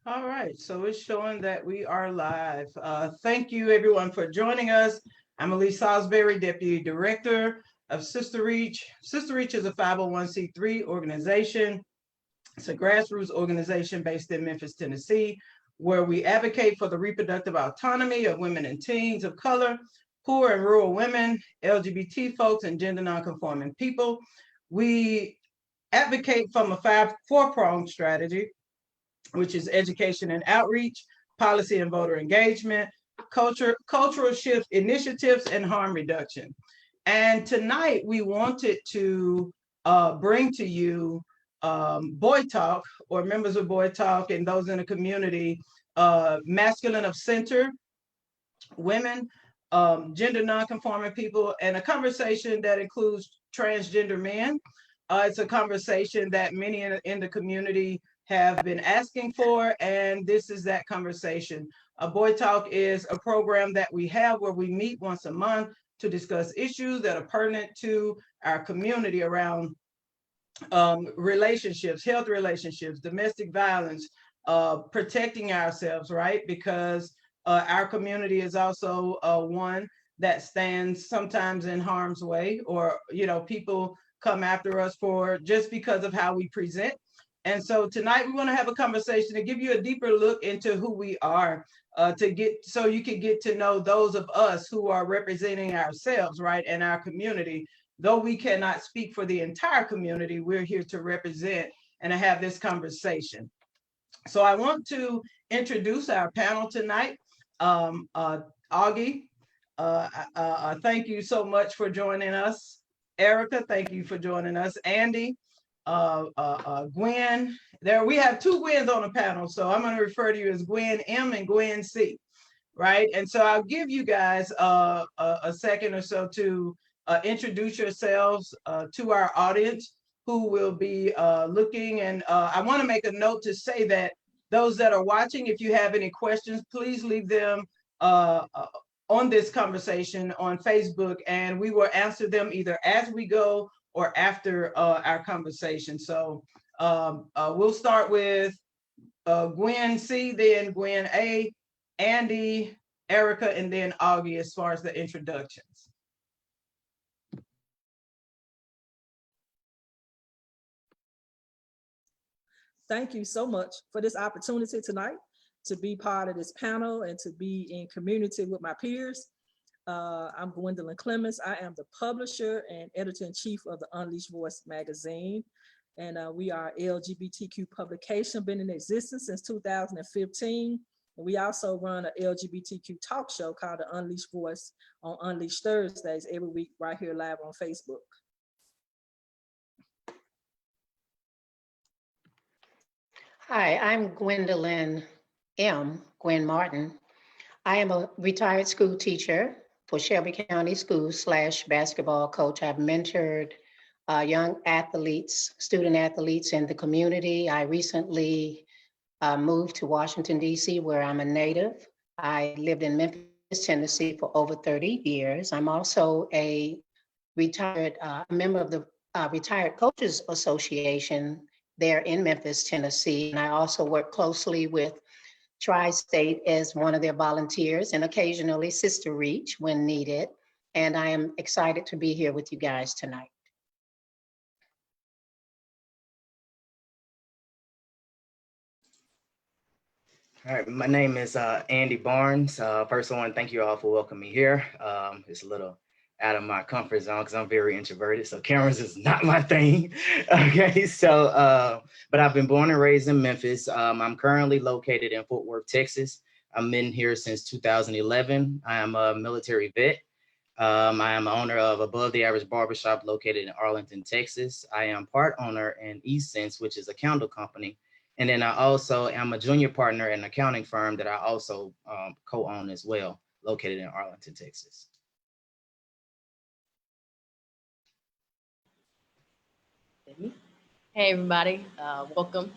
All right, so it's showing that we are live. Thank you everyone for joining us. I'm Elise Salisbury, Deputy Director of Sister Reach. Sister Reach is a 501c3 organization. It's a grassroots organization based in Memphis, Tennessee, where we advocate for the reproductive autonomy of women and teens of color, poor and rural women, LGBT folks, and gender nonconforming people. We advocate from a four-pronged strategy, which is education and outreach, policy and voter engagement, cultural shift initiatives, and harm reduction. And tonight we wanted to bring to you Boy Talk, or members of Boy Talk and those in the community, masculine of center, women, gender nonconforming people, and a conversation that includes transgender men. It's a conversation that many in the community have been asking for, and this is that conversation. Boy Talk is a program that we have where we meet once a month to discuss issues that are pertinent to our community around relationships, health relationships, domestic violence, protecting ourselves, right? Because our community is also one that stands sometimes in harm's way, or people come after us for just because of how we present. And so tonight we want to have a conversation to give you a deeper look into who we are, to get so you can get to know those of us who are representing ourselves, right, and our community. Though we cannot speak for the entire community, we're here to represent and to have this conversation. So I want to introduce our panel tonight. Augie, thank you so much for joining us. Erica, thank you for joining us. Andy, Gwen. There we have two Gwens on the panel, so I'm going to refer to you as Gwen M and Gwen C, right? And so I'll give you guys a second or so to introduce yourselves to our audience who will be looking. And I want to make a note to say that those that are watching, if you have any questions, please leave them on this conversation on Facebook, and we will answer them either as we go or after our conversation. So we'll start with Gwen C, then Gwen A, Andy, Erica, and then Augie as far as the introductions. Thank you so much for this opportunity tonight to be part of this panel and to be in community with my peers. I'm Gwendolyn Clemens. I am the publisher and editor-in-chief of the Unleashed Voice magazine. And we are LGBTQ publication, been in existence since 2015. And we also run an LGBTQ talk show called the Unleashed Voice on Unleashed Thursdays every week right here live on Facebook. Hi, I'm Gwendolyn M. Gwen Martin. I am a retired school teacher for Shelby County Schools / basketball coach. I've mentored young athletes, student athletes in the community. I recently moved to Washington, D.C., where I'm a native. I lived in Memphis, Tennessee for over 30 years. I'm also a retired member of the Retired Coaches Association there in Memphis, Tennessee. And I also work closely with Tri-State as one of their volunteers, and occasionally Sister Reach when needed. And I am excited to be here with you guys tonight. All right, my name is Andy Barnes. First, I want to thank you all for welcoming me here. It's a little out of my comfort zone because I'm very introverted, so cameras is not my thing. Okay, so, but I've been born and raised in Memphis. I'm currently located in Fort Worth, Texas. I've been here since 2011. I am a military vet. I am owner of Above the Average Barbershop located in Arlington, Texas. I am part owner in eSense, which is a candle company. And then I also am a junior partner in an accounting firm that I also co-own as well, located in Arlington, Texas. Hey everybody, welcome.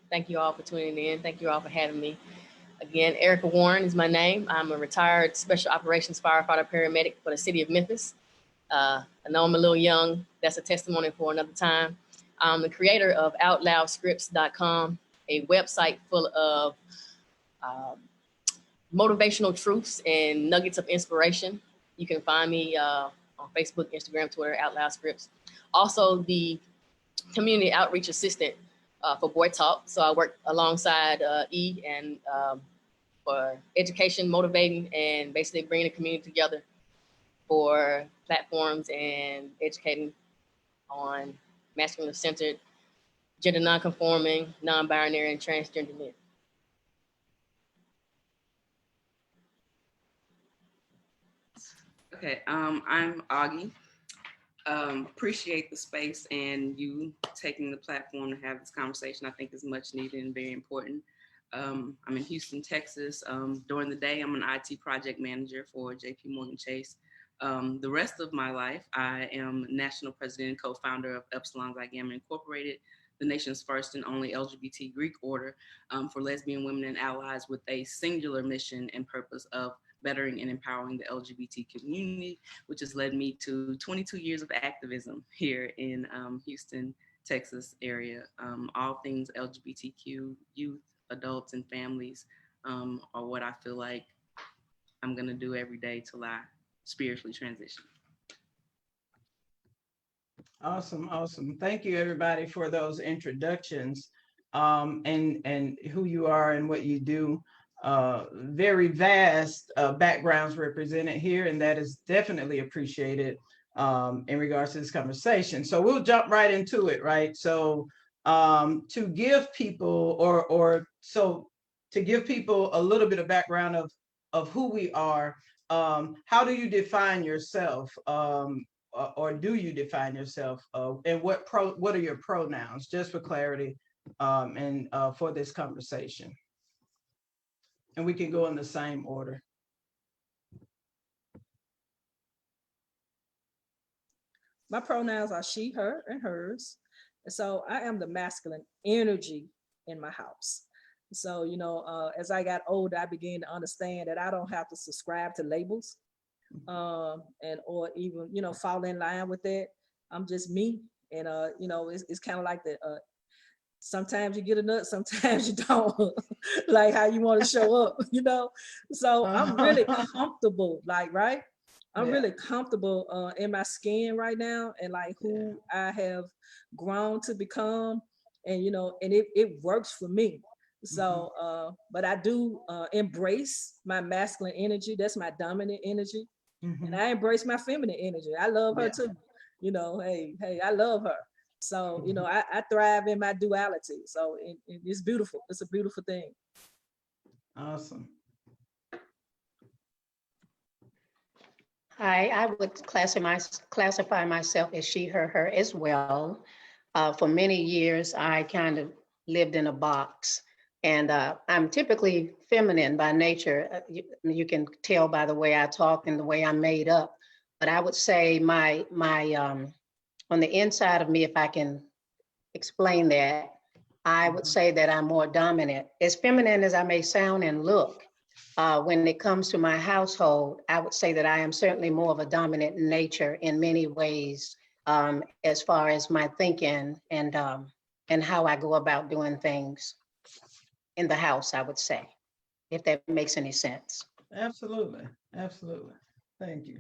Thank you all for tuning in. Thank you all for having me. Again, Erica Warren is my name. I'm a retired special operations firefighter paramedic for the city of Memphis. I know I'm a little young. That's a testimony for another time. I'm the creator of OutLoudScripts.com, a website full of motivational truths and nuggets of inspiration. You can find me on Facebook, Instagram, Twitter, Out Loud Scripts. Also, the community outreach assistant for Boy Talk. So I work alongside E and for education, motivating, and basically bringing the community together for platforms and educating on masculine-centered, gender non-conforming, non-binary, and transgender men. Okay, I'm Augie. Appreciate the space and you taking the platform to have this conversation. I think is much needed and very important. I'm in Houston, Texas. During the day, I'm an IT project manager for JP Morgan Chase. The rest of my life, I am national president and co-founder of Epsilon Xi Gamma Incorporated, the nation's first and only LGBT Greek order for lesbian women and allies with a singular mission and purpose of bettering and empowering the LGBT community, which has led me to 22 years of activism here in Houston, Texas area. All things LGBTQ, youth, adults, and families are what I feel like I'm gonna do every day till I spiritually transition. Awesome, awesome. Thank you, everybody, for those introductions and who you are and what you do. Very vast backgrounds represented here, and that is definitely appreciated in regards to this conversation. So we'll jump right into it, right? So to give people to give people a little bit of background of who we are, how do you define yourself? Or do you define yourself? And what are your pronouns, just for clarity and for this conversation? And we can go in the same order. My pronouns are she, her, and hers. And so I am the masculine energy in my house. So, you know, as I got older, I began to understand that I don't have to subscribe to labels and or even, you know, fall in line with that. I'm just me. And, you know, it's kind of like the, sometimes you get a nut, sometimes you don't, like how you want to show up, you know? So I'm really comfortable, like, right? I'm really comfortable in my skin right now and like who I have grown to become. And, you know, and it works for me. So, but I do embrace my masculine energy. That's my dominant energy. And I embrace my feminine energy. I love her too. You know, hey, I love her. So, you know, I thrive in my duality. So it's beautiful. It's a beautiful thing. Awesome. I would classify myself as she, her as well. For many years, I kind of lived in a box. And I'm typically feminine by nature. You can tell by the way I talk and the way I'm made up. But I would say my on the inside of me, if I can explain that, I would say that I'm more dominant. As feminine as I may sound and look, when it comes to my household, I would say that I am certainly more of a dominant nature in many ways, as far as my thinking and how I go about doing things in the house, I would say, if that makes any sense. Absolutely. Absolutely. Thank you.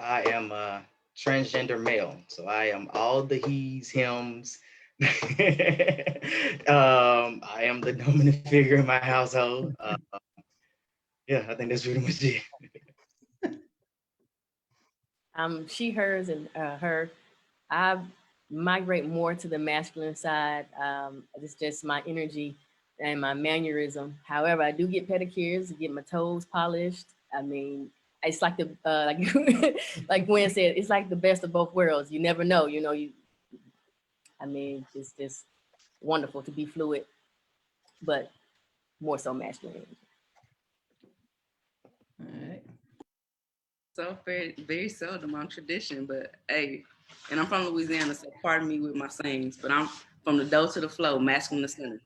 I am a transgender male, so I am all the he's, hims. I am the dominant figure in my household. Yeah, I think that's pretty much it. She, hers, and her. I migrate more to the masculine side. It's just my energy and my mannerism. However, I do get pedicures, get my toes polished. I mean, it's like the like Gwen said, it's like the best of both worlds. You never know, you know. I mean, it's just wonderful to be fluid, but more so masculine. All right. So very, very seldom on tradition, but hey, and I'm from Louisiana, so pardon me with my sayings, but I'm from the dough to the flow, masculine to center.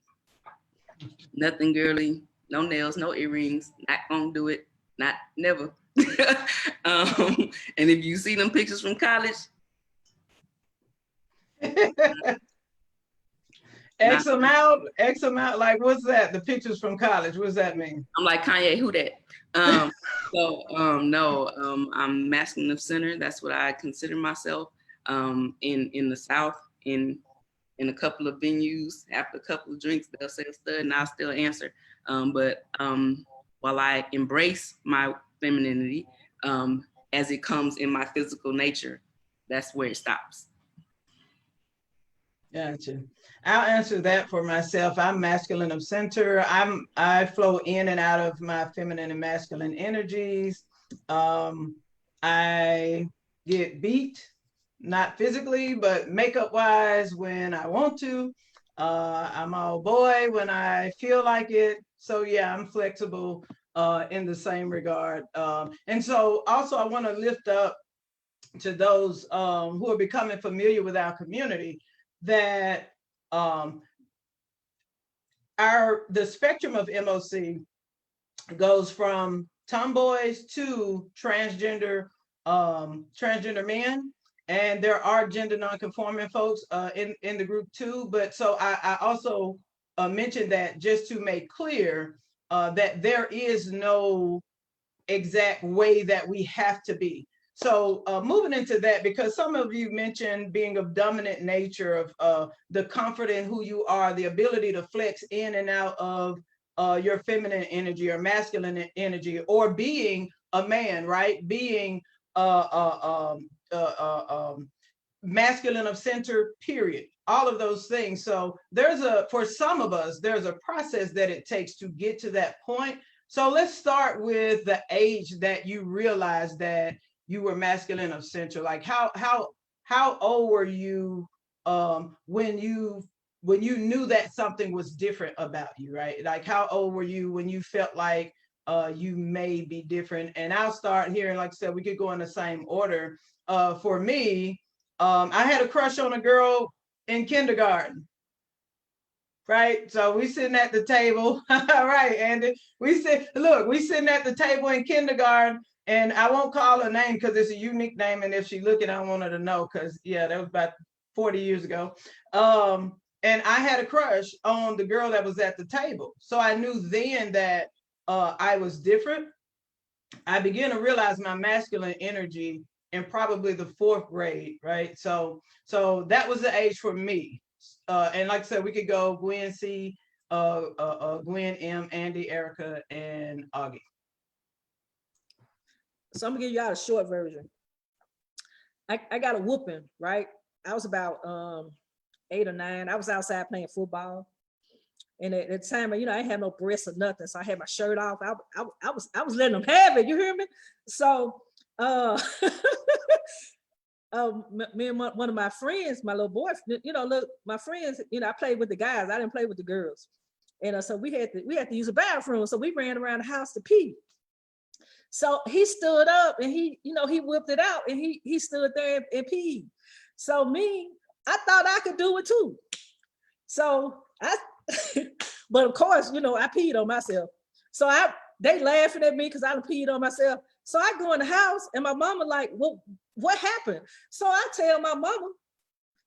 Nothing girly, no nails, no earrings, not gonna do it, not never. And if you see them pictures from college, X amount, like what's that? The pictures from college, what's that mean? I'm like, Kanye, who that? No, I'm masculine of center. That's what I consider myself. In the South, in a couple of venues, after a couple of drinks, they'll say stud, and I'll still answer. But while I embrace my femininity, as it comes in my physical nature, that's where it stops. Gotcha. I'll answer that for myself. I'm masculine of center. I flow in and out of my feminine and masculine energies. I get beat, not physically, but makeup wise when I want to. I'm all boy when I feel like it. So yeah, I'm flexible in the same regard. And so also I want to lift up to those who are becoming familiar with our community that the spectrum of MOC goes from tomboys to transgender men, and there are gender nonconforming folks in the group too. But so I also mentioned that just to make clear that there is no exact way that we have to be. So moving into that, because some of you mentioned being of dominant nature, of the comfort in who you are, the ability to flex in and out of your feminine energy or masculine energy, or being a man, right? Being masculine of center, period. All of those things. So for some of us, there's a process that it takes to get to that point. So let's start with the age that you realized that you were masculine of center. Like how old were you when you knew that something was different about you, right? Like how old were you when you felt like you may be different? And I'll start here, and like I said, we could go in the same order. For me, I had a crush on a girl in kindergarten. Right, so we sitting at the table, right, Andy. We sitting at the table in kindergarten, and I won't call her name because it's a unique name, and if she looking, I want her to know, because yeah, that was about 40 years ago. And I had a crush on the girl that was at the table, so I knew then that I was different. I began to realize my masculine energy in probably the 4th grade, right? So that was the age for me. And like I said, we could go Gwen C, Gwen M, Andy, Erica, and Augie. So I'm gonna give you out a short version. I got a whooping, right? I was about 8 or 9. I was outside playing football. And at the time, I ain't had no breasts or nothing. So I had my shirt off. I was letting them have it, you hear me? So me and one of my friends, my little boyfriend, look, my friends, I played with the guys. I didn't play with the girls. And so we had to use a bathroom. So we ran around the house to pee. So he stood up and he whipped it out, and he stood there and peed. So I thought I could do it too. So but of course, I peed on myself. So they laughing at me because I done peed on myself. So I go in the house, and my mama like, well, what happened? So I tell my mama,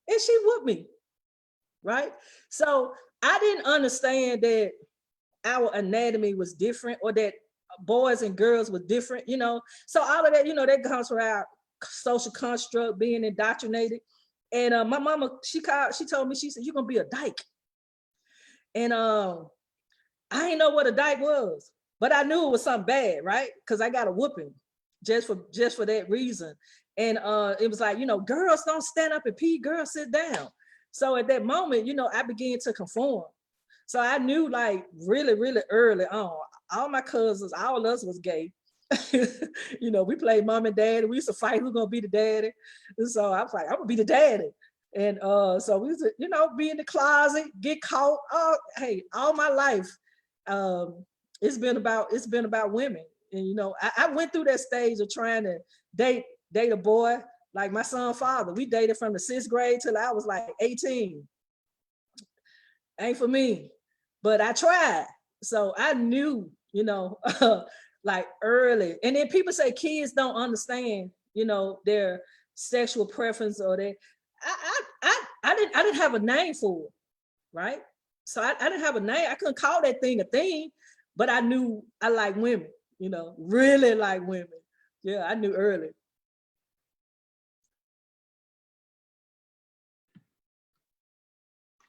and she whooped me, right? So I didn't understand that our anatomy was different, or that boys and girls were different, So all of that, that comes from our social construct, being indoctrinated. And my mama, she told me, she said, you're gonna be a dyke. And I didn't know what a dyke was, but I knew it was something bad, right? Because I got a whooping just for that reason. And it was like, girls don't stand up and pee, girls sit down. So at that moment, I began to conform. So I knew, like, really, really early on, all my cousins, all of us was gay. We played mom and daddy. We used to fight who's gonna be the daddy. And so I was like, I'm gonna be the daddy. And so we used to, be in the closet, get caught. Oh, hey, all my life, it's been about women. And I went through that stage of trying to date a boy, like my son's father. We dated from the 6th grade till I was like 18. Ain't for me, but I tried. So I knew, like early. And then people say kids don't understand, their sexual preference, or I didn't have a name for it, right? So I didn't have a name. I couldn't call that thing a thing, but I knew I like women, you know, really like women. Yeah, I knew early.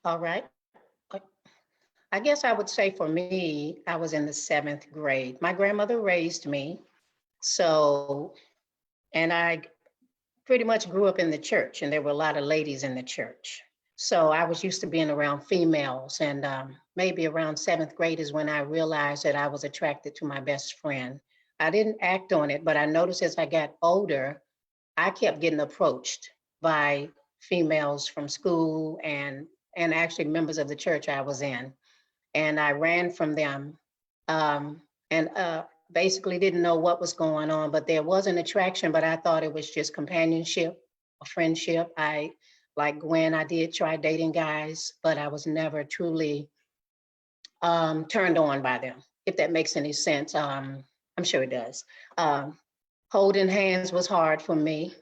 All right. I guess I would say for me, I was in the 7th grade. My grandmother raised me. So, and I pretty much grew up in the church, and there were a lot of ladies in the church. So I was used to being around females, and maybe around 7th grade is when I realized that I was attracted to my best friend. I didn't act on it, but I noticed as I got older, I kept getting approached by females from school and actually members of the church I was in. And I ran from them, and basically didn't know what was going on, but there was an attraction, but I thought it was just companionship, a friendship. Like Gwen, I did try dating guys, but I was never truly turned on by them, if that makes any sense. I'm sure it does. Holding hands was hard for me.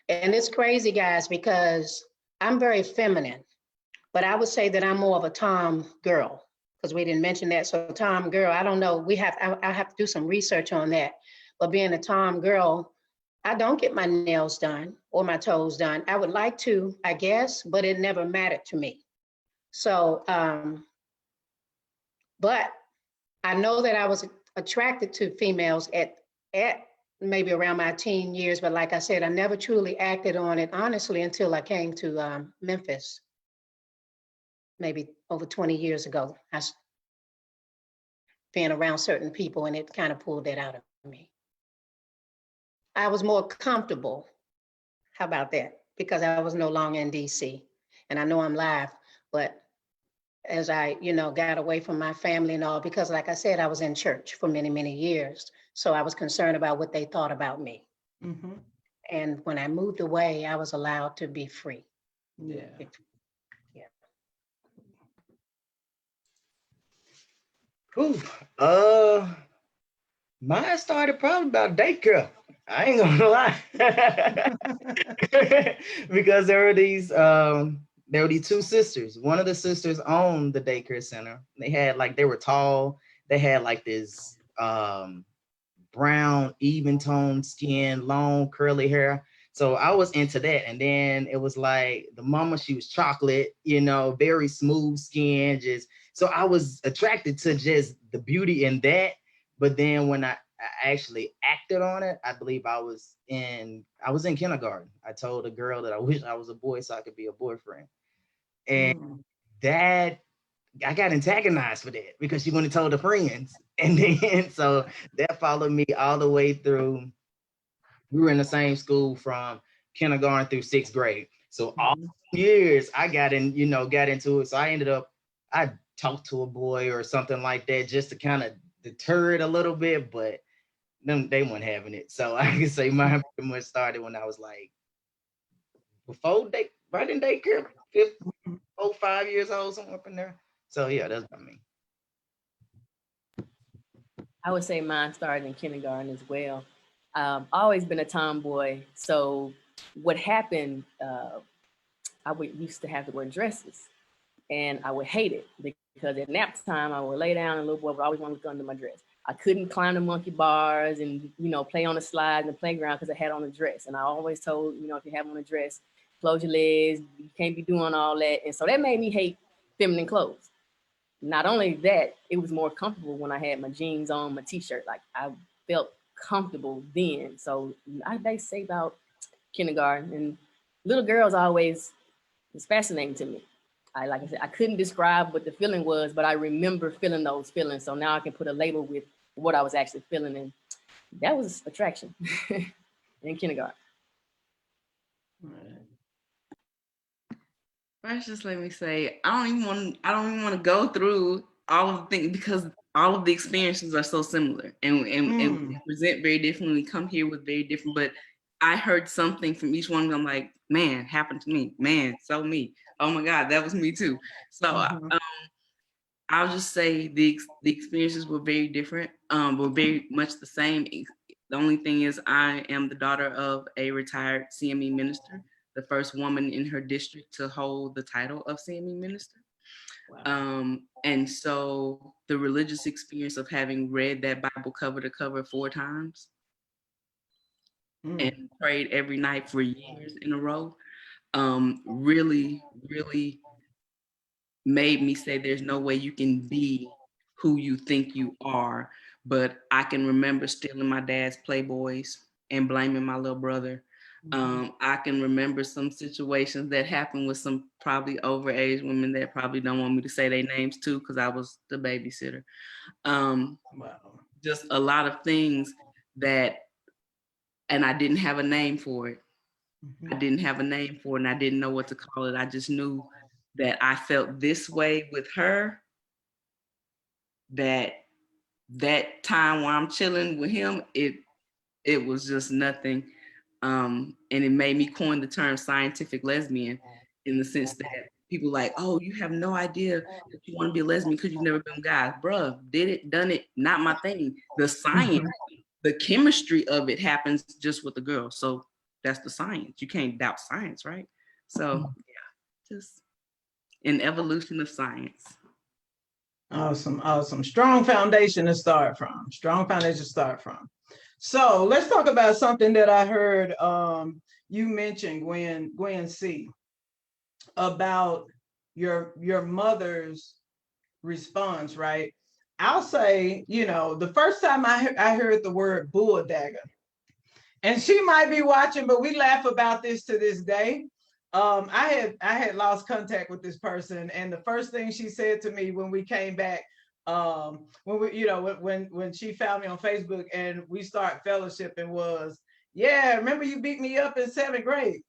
And it's crazy, guys, because I'm very feminine, but I would say that I'm more of a tom girl, because we didn't mention that. So tom girl, I don't know, I have to do some research on that. But being a tom girl, I don't get my nails done or my toes done. I would like to, I guess, but it never mattered to me. So, but I know that I was attracted to females at maybe around my teen years, but like I said, I never truly acted on it, honestly, until I came to Memphis, maybe over 20 years ago. I being around certain people, and it kind of pulled that out of me. I was more comfortable. How about that? Because I was no longer in DC. And I know I'm live, but as I, got away from my family and all, because like I said, I was in church for many, many years. So I was concerned about what they thought about me. Mm-hmm. And when I moved away, I was allowed to be free. Yeah. Yeah. Ooh, mine started probably about daycare. I ain't gonna lie. Because there were these two sisters. One of the sisters owned the daycare center. They were tall. They had like this brown, even toned skin, long curly hair. So I was into that. And then it was like the mama, she was chocolate, very smooth skin. So I was attracted to just the beauty in that. But then when I actually acted on it, I believe I was in kindergarten. I told a girl that I wish I was a boy so I could be a boyfriend. And that I got antagonized for that because she wouldn't have told her friends. And then so that followed me all the way through. We were in the same school from kindergarten through 6th grade. So all years I got into it. So I talked to a boy or something like that just to kind of deter it a little bit, but they weren't having it. So I can say mine pretty much started when I was like right in daycare, 5 years old, somewhere up in there. So yeah, that's what I mean. I would say mine started in kindergarten as well. Always been a tomboy. So what happened, I used to have to wear dresses, and I would hate it because at nap time I would lay down and little boy would always want to look under my dress. I couldn't climb the monkey bars and play on the slides in the playground because I had on a dress. And I always told, if you have on a dress, close your legs, you can't be doing all that. And so that made me hate feminine clothes. Not only that, it was more comfortable when I had my jeans on, my t-shirt. Like I felt comfortable then. So they say about kindergarten, and little girls always was fascinating to me. Like I said, I couldn't describe what the feeling was, but I remember feeling those feelings. So now I can put a label with what I was actually feeling, and that was attraction in kindergarten. First, just let me say, I don't even want to go through all of the things because all of the experiences are so similar and we present very differently. We come here with very different, but I heard something from each one of them. Like, man, happened to me. Man, so me. Oh my God, that was me too. So I'll just say the experiences were very different, were very much the same. The only thing is I am the daughter of a retired CME minister, the first woman in her district to hold the title of CME minister. And so the religious experience of having read that Bible cover to cover 4 times and prayed every night for years in a row, really, really made me say there's no way you can be who you think you are. But I can remember stealing my dad's Playboys and blaming my little brother. I can remember some situations that happened with some probably overage women that probably don't want me to say their names too, because I was the babysitter. Just a lot of things that, and I didn't have a name for it. I didn't have a name for it, and I didn't know what to call it. I just knew that I felt this way with her, that time while I'm chilling with him, it was just nothing. And it made me coin the term scientific lesbian, in the sense that people like, oh, you have no idea that you want to be a lesbian because you've never been with guys. Bruh, did it, done it, not my thing. The science, the chemistry of it happens just with the girl. So that's the science. You can't doubt science, right? So yeah, just an evolution of science. Awesome, awesome. Strong foundation to start from. Strong foundation to start from. So let's talk about something that I heard you mention, Gwen C, about your mother's response, right? I'll say, you know, the first time I heard the word bull dagger, and she might be watching, but we laugh about this to this day. I had lost contact with this person, and the first thing she said to me when we came back, when we, you know, when she found me on Facebook and we start fellowshipping, was, yeah, remember you beat me up in 7th grade.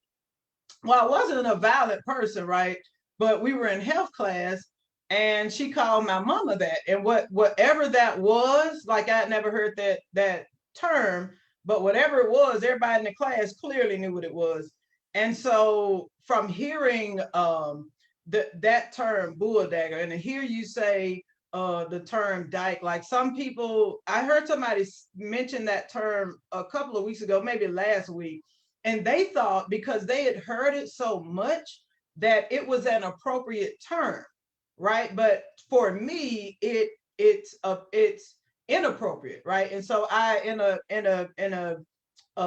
Well, I wasn't a violent person, right? But we were in health class, and she called my mama that, and whatever that was, like I had never heard that term, but whatever it was, everybody in the class clearly knew what it was. And so from hearing that term bull dagger, and to hear you say the term dyke, like some people, I heard somebody mention that term a couple of weeks ago, maybe last week, and they thought because they had heard it so much that it was an appropriate term, right? But for me, it's inappropriate, right? And so I, in a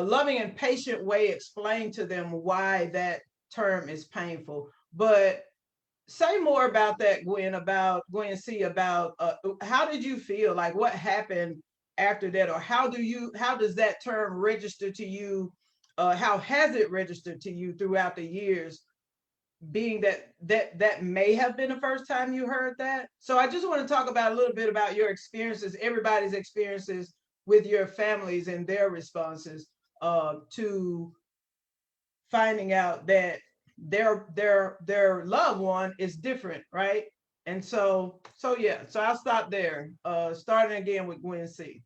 loving and patient way, explain to them why that term is painful. But say more about that, Gwen C, about how did you feel? Like what happened after that, or how does that term register to you? How has it registered to you throughout the years, being that may have been the first time you heard that? So I just want to talk about a little bit about your experiences, everybody's experiences with your families and their responses to finding out that their loved one is different, right? And so yeah, so I'll stop there. Starting again with Gwen C.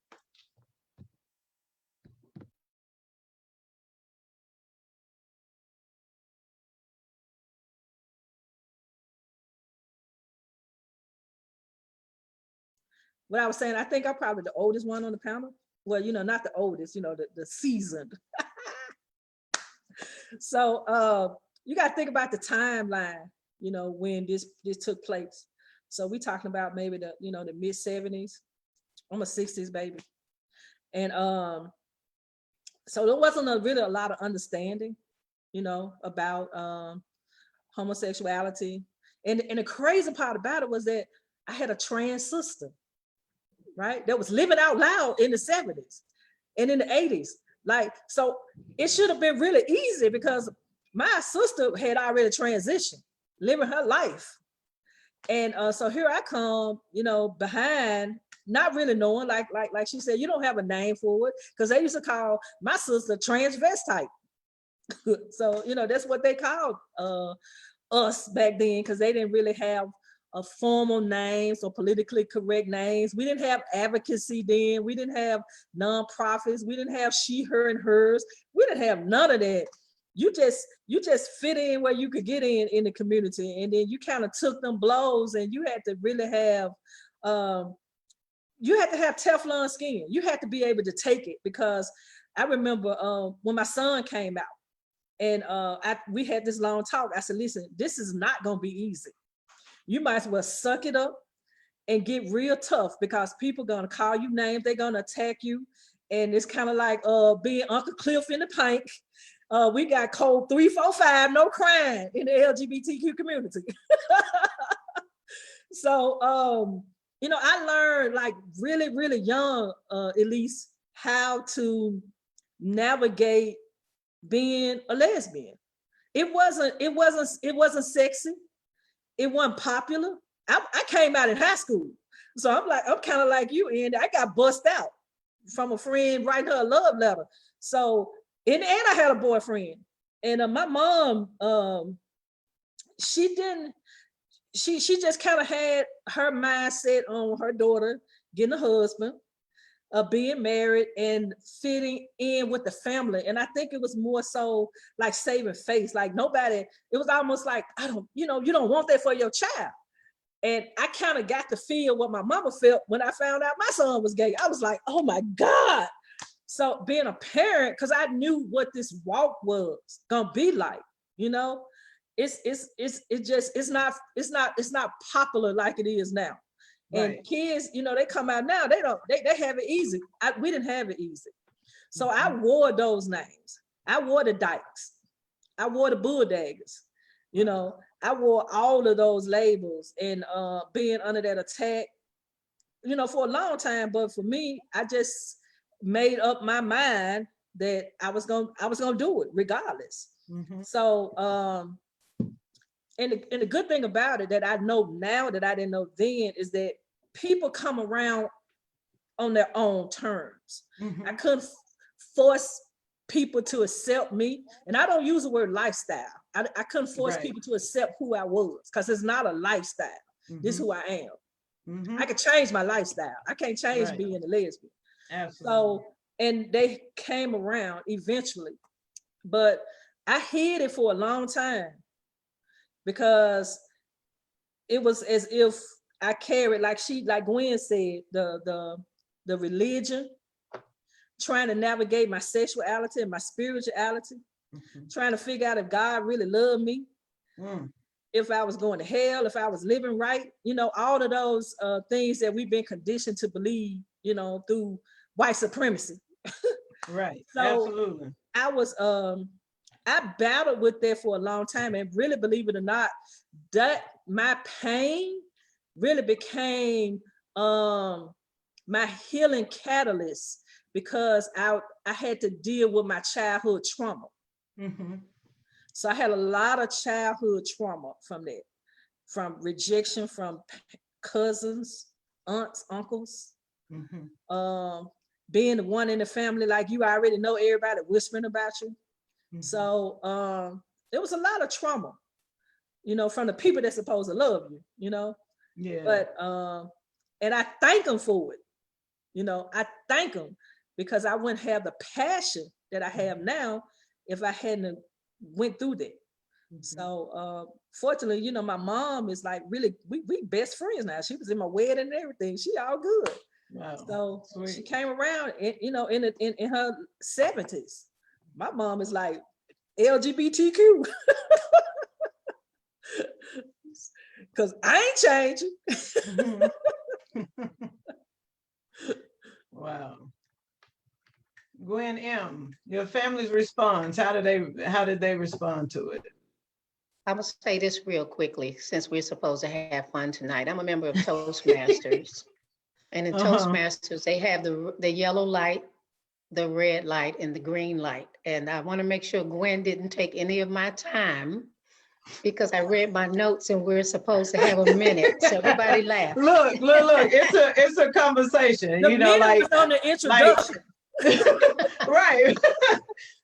What I was saying, I think I'm probably the oldest one on the panel. Well, you know, not the oldest, you know, the seasoned. So you got to think about the timeline, you know, when this took place. So we talking about maybe the, you know, the mid 70s. I'm a 60s baby. And so there wasn't really a lot of understanding, you know, about homosexuality. And the crazy part about it was that I had a trans sister, right, that was living out loud in the 70s and in the 80s. Like, so it should have been really easy because my sister had already transitioned, living her life. And so here I come, you know, behind, not really knowing, like she said, you don't have a name for it, because they used to call my sister transvestite. So, you know, that's what they called us back then, because they didn't really have a formal names or politically correct names. We didn't have advocacy then. We didn't have nonprofits. We didn't have she, her, and hers. We didn't have none of that. You just fit in where you could get in the community, and then you kind of took them blows, and you had to really have Teflon skin. You had to be able to take it, because I remember when my son came out, and we had this long talk. I said, listen, this is not gonna be easy. you might as well suck it up and get real tough, because people gonna call you names, they're gonna attack you. And it's kind of like being Uncle Cliff in the Pink. We got code 345, no crying in the LGBTQ community. So, you know, I learned like really, really young, at least, how to navigate being a lesbian. It wasn't sexy. It wasn't popular. I came out in high school. So I'm kind of like you, Andy. I got bust out from a friend writing her a love letter. So, and I had a boyfriend. And my mom, she just kind of had her mindset on her daughter getting a husband, being married and fitting in with the family. And I think it was more so like saving face. Like nobody, it was almost like, you don't want that for your child. And I kind of got to feel what my mama felt when I found out my son was gay. I was like, oh my God. So being a parent, because I knew what this walk was gonna be like, you know, it's not popular like it is now. And Right. kids, you know, they come out now, they have it easy. We didn't have it easy. So I wore those names. I wore the dykes. I wore the bulldaggers, you know, I wore all of those labels, and being under that attack, you know, for a long time. But for me, I just made up my mind that I was gonna do it regardless. Mhm. So and the good thing about it that I know now that I didn't know then is that people come around on their own terms. Mhm. I couldn't force people to accept me. And I don't use the word lifestyle. I couldn't force Right. people to accept who I was, because it's not a lifestyle. This is Mhm. who I am. Mhm. I could change my lifestyle. I can't change Right. being a lesbian. Absolutely. So, and they came around eventually, but I hid it for a long time because it was as if I carried, like Gwen said, the religion, trying to navigate my sexuality and my spirituality, Mhm. trying to figure out if God really loved me, Mm. if I was going to hell, if I was living right, you know, all of those things that we've been conditioned to believe, you know, through white supremacy. Right. So Absolutely. I battled with that for a long time, and really, believe it or not, that my pain really became my healing catalyst, because I had to deal with my childhood trauma. Mhm. So I had a lot of childhood trauma from that, from rejection from cousins, aunts, uncles, Mhm. being the one in the family, like you already know everybody whispering about you. Mhm. So there was a lot of trauma, you know, from the people that's supposed to love you, you know. Yeah. But and I thank them for it. You know, I thank them, because I wouldn't have the passion that I have now if I hadn't went through that. Mhm. So fortunately, you know, my mom is like really, we best friends now. She was in my wedding and everything. She all good. Wow. So she Sweet. came around, you know, in her 70s. My mom is like LGBTQ, because I ain't changing. Mhm. Wow. Gwen M., your family's response, how did they respond to it? I'm gonna say this real quickly, since we're supposed to have fun tonight. I'm a member of Toastmasters. And in Toastmasters, they have the yellow light, the red light, and the green light. And I want to make sure Gwen didn't take any of my time, because I read my notes and we're supposed to have a minute. So everybody laugh. Look, it's a conversation, The you know, minute like, was on the introduction. right.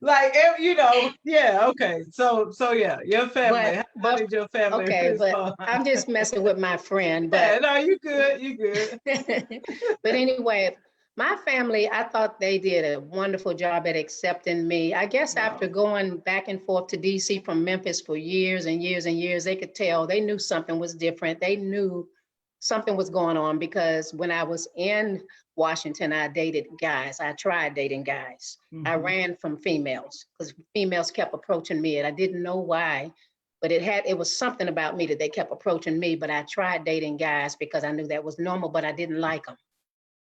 Like, you know, yeah, okay. So yeah, your family, how did your family okay, but respond? I'm just messing with my friend. Yeah, But no, you good. but anyway, my family, I thought they did a wonderful job at accepting me. I guess after Wow. going back and forth to DC from Memphis for years and years and years, they could tell, they knew something was different. They knew something was going on, because when I was in Washington, I dated guys. I tried dating guys. I Mhm. ran from females because females kept approaching me and I didn't know why, but it was something about me that they kept approaching me, but I tried dating guys because I knew that was normal, but I didn't like them,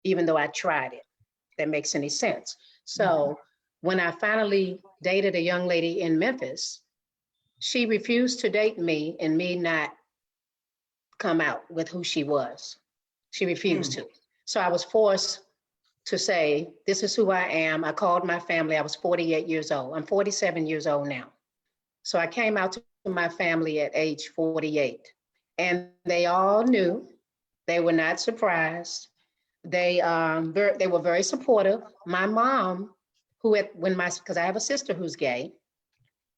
even though I tried it. If that makes any sense. So when I finally dated a young lady in Memphis, she refused to date me and me not come out with who she was. She refused to. So I was forced to say, this is who I am. I called my family. I was 48 years old. I'm 47 years old now. So I came out to my family at age 48, and they all knew. They were not surprised. They were very supportive. My mom, because I have a sister who's gay,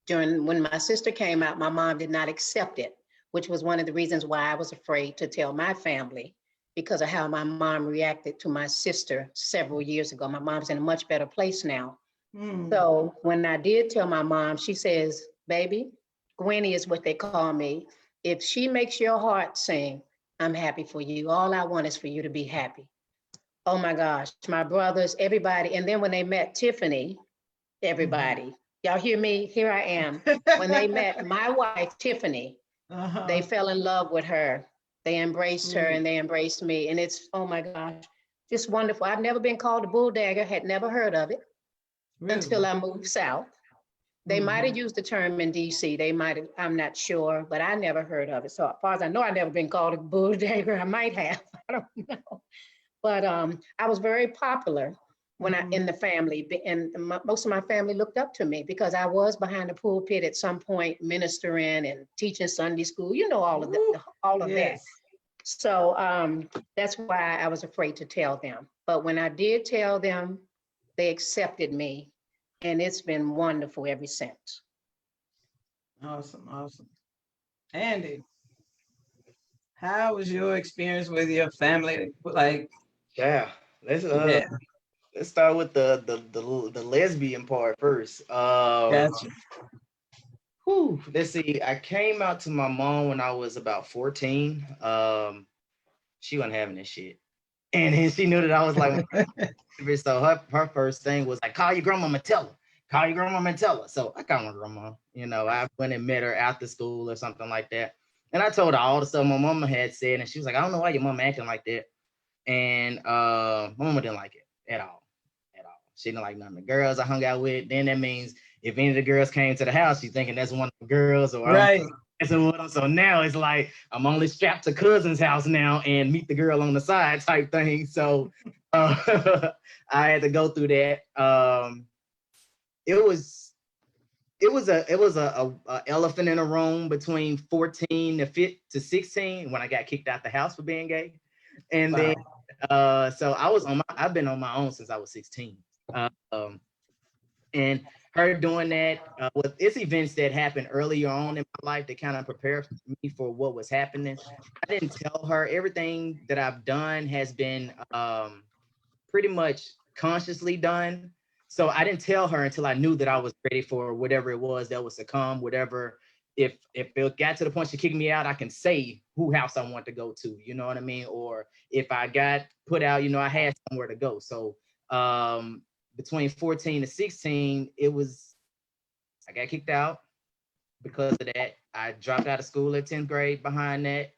when my sister came out, my mom did not accept it, which was one of the reasons why I was afraid to tell my family, because of how my mom reacted to my sister several years ago. My mom's in a much better place now. So when I did tell my mom, she says, baby, Gwenny is what they call me. If she makes your heart sing, I'm happy for you. All I want is for you to be happy. Oh my gosh, my brothers, everybody. And then when they met Tiffany, everybody, y'all hear me? Here I am. When they met my wife, Tiffany, they fell in love with her. They embraced her and they embraced me. And it's, oh my gosh, just wonderful. I've never been called a bulldagger, had never heard of it until I moved south. They might have used the term in DC. They might have, I'm not sure, but I never heard of it. So as far as I know, I've never been called a bulldagger. I might have, I don't know. But I was very popular when in the family, and most of my family looked up to me because I was behind the pulpit at some point, ministering and teaching Sunday school, you know, all of that. So that's why I was afraid to tell them. But when I did tell them, they accepted me, and it's been wonderful ever since. Awesome, awesome. Andy, how was your experience with your family? Like, Yeah, let's start with the lesbian part first. Gotcha. Let's see. I came out to my mom when I was about 14. She wasn't having this shit, and then she knew that I was like, so her first thing was like, call your grandmama, tell her. Call your grandmama and tell her. So I called my grandma. You know, I went and met her after school or something like that, and I told her all the stuff my mama had said, and she was like, I don't know why your mama acting like that. And my mama didn't like it at all. She didn't like none of the girls I hung out with. Then that means if any of the girls came to the house, she's thinking that's one of the girls, or right. So now it's like I'm only strapped to cousin's house now and meet the girl on the side type thing. So I had to go through that. It was a elephant in a room between 14 to 16 when I got kicked out the house for being gay, and then so I've been on my own since I was 16. And her doing that with it's events that happened earlier on in my life that kind of prepared me for what was happening. I didn't tell her everything that I've done has been pretty much consciously done. So I didn't tell her until I knew that I was ready for whatever it was that was to come, whatever. If it got to the point she kicked me out, I can say who house I want to go to, you know what I mean? Or if I got put out, you know, I had somewhere to go. So between 14 to 16, I got kicked out because of that. I dropped out of school at 10th grade behind that.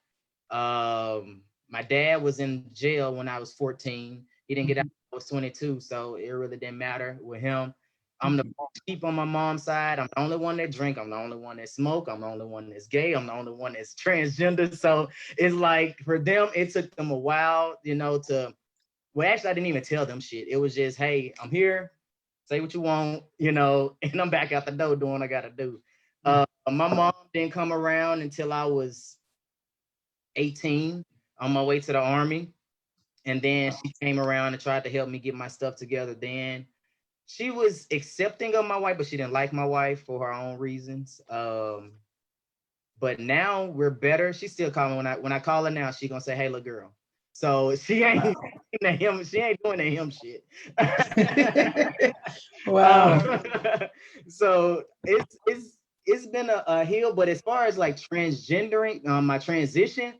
My dad was in jail when I was 14. He didn't get out when I was 22, so it really didn't matter with him. I'm the sheep on my mom's side. I'm the only one that drink. I'm the only one that smoke. I'm the only one that's gay. I'm the only one that's transgender. So it's like for them, it took them a while, you know, well, actually, I didn't even tell them shit. It was just, hey, I'm here. Say what you want, you know, and I'm back out the door doing what I got to do. My mom didn't come around until I was 18 on my way to the Army. And then she came around and tried to help me get my stuff together then. She was accepting of my wife, but she didn't like my wife for her own reasons. But now we're better. She still calling when I call her now, she gonna say, hey, little girl. So she ain't doing the him shit. Wow. So it's been a hill, but as far as like transgendering, my transition,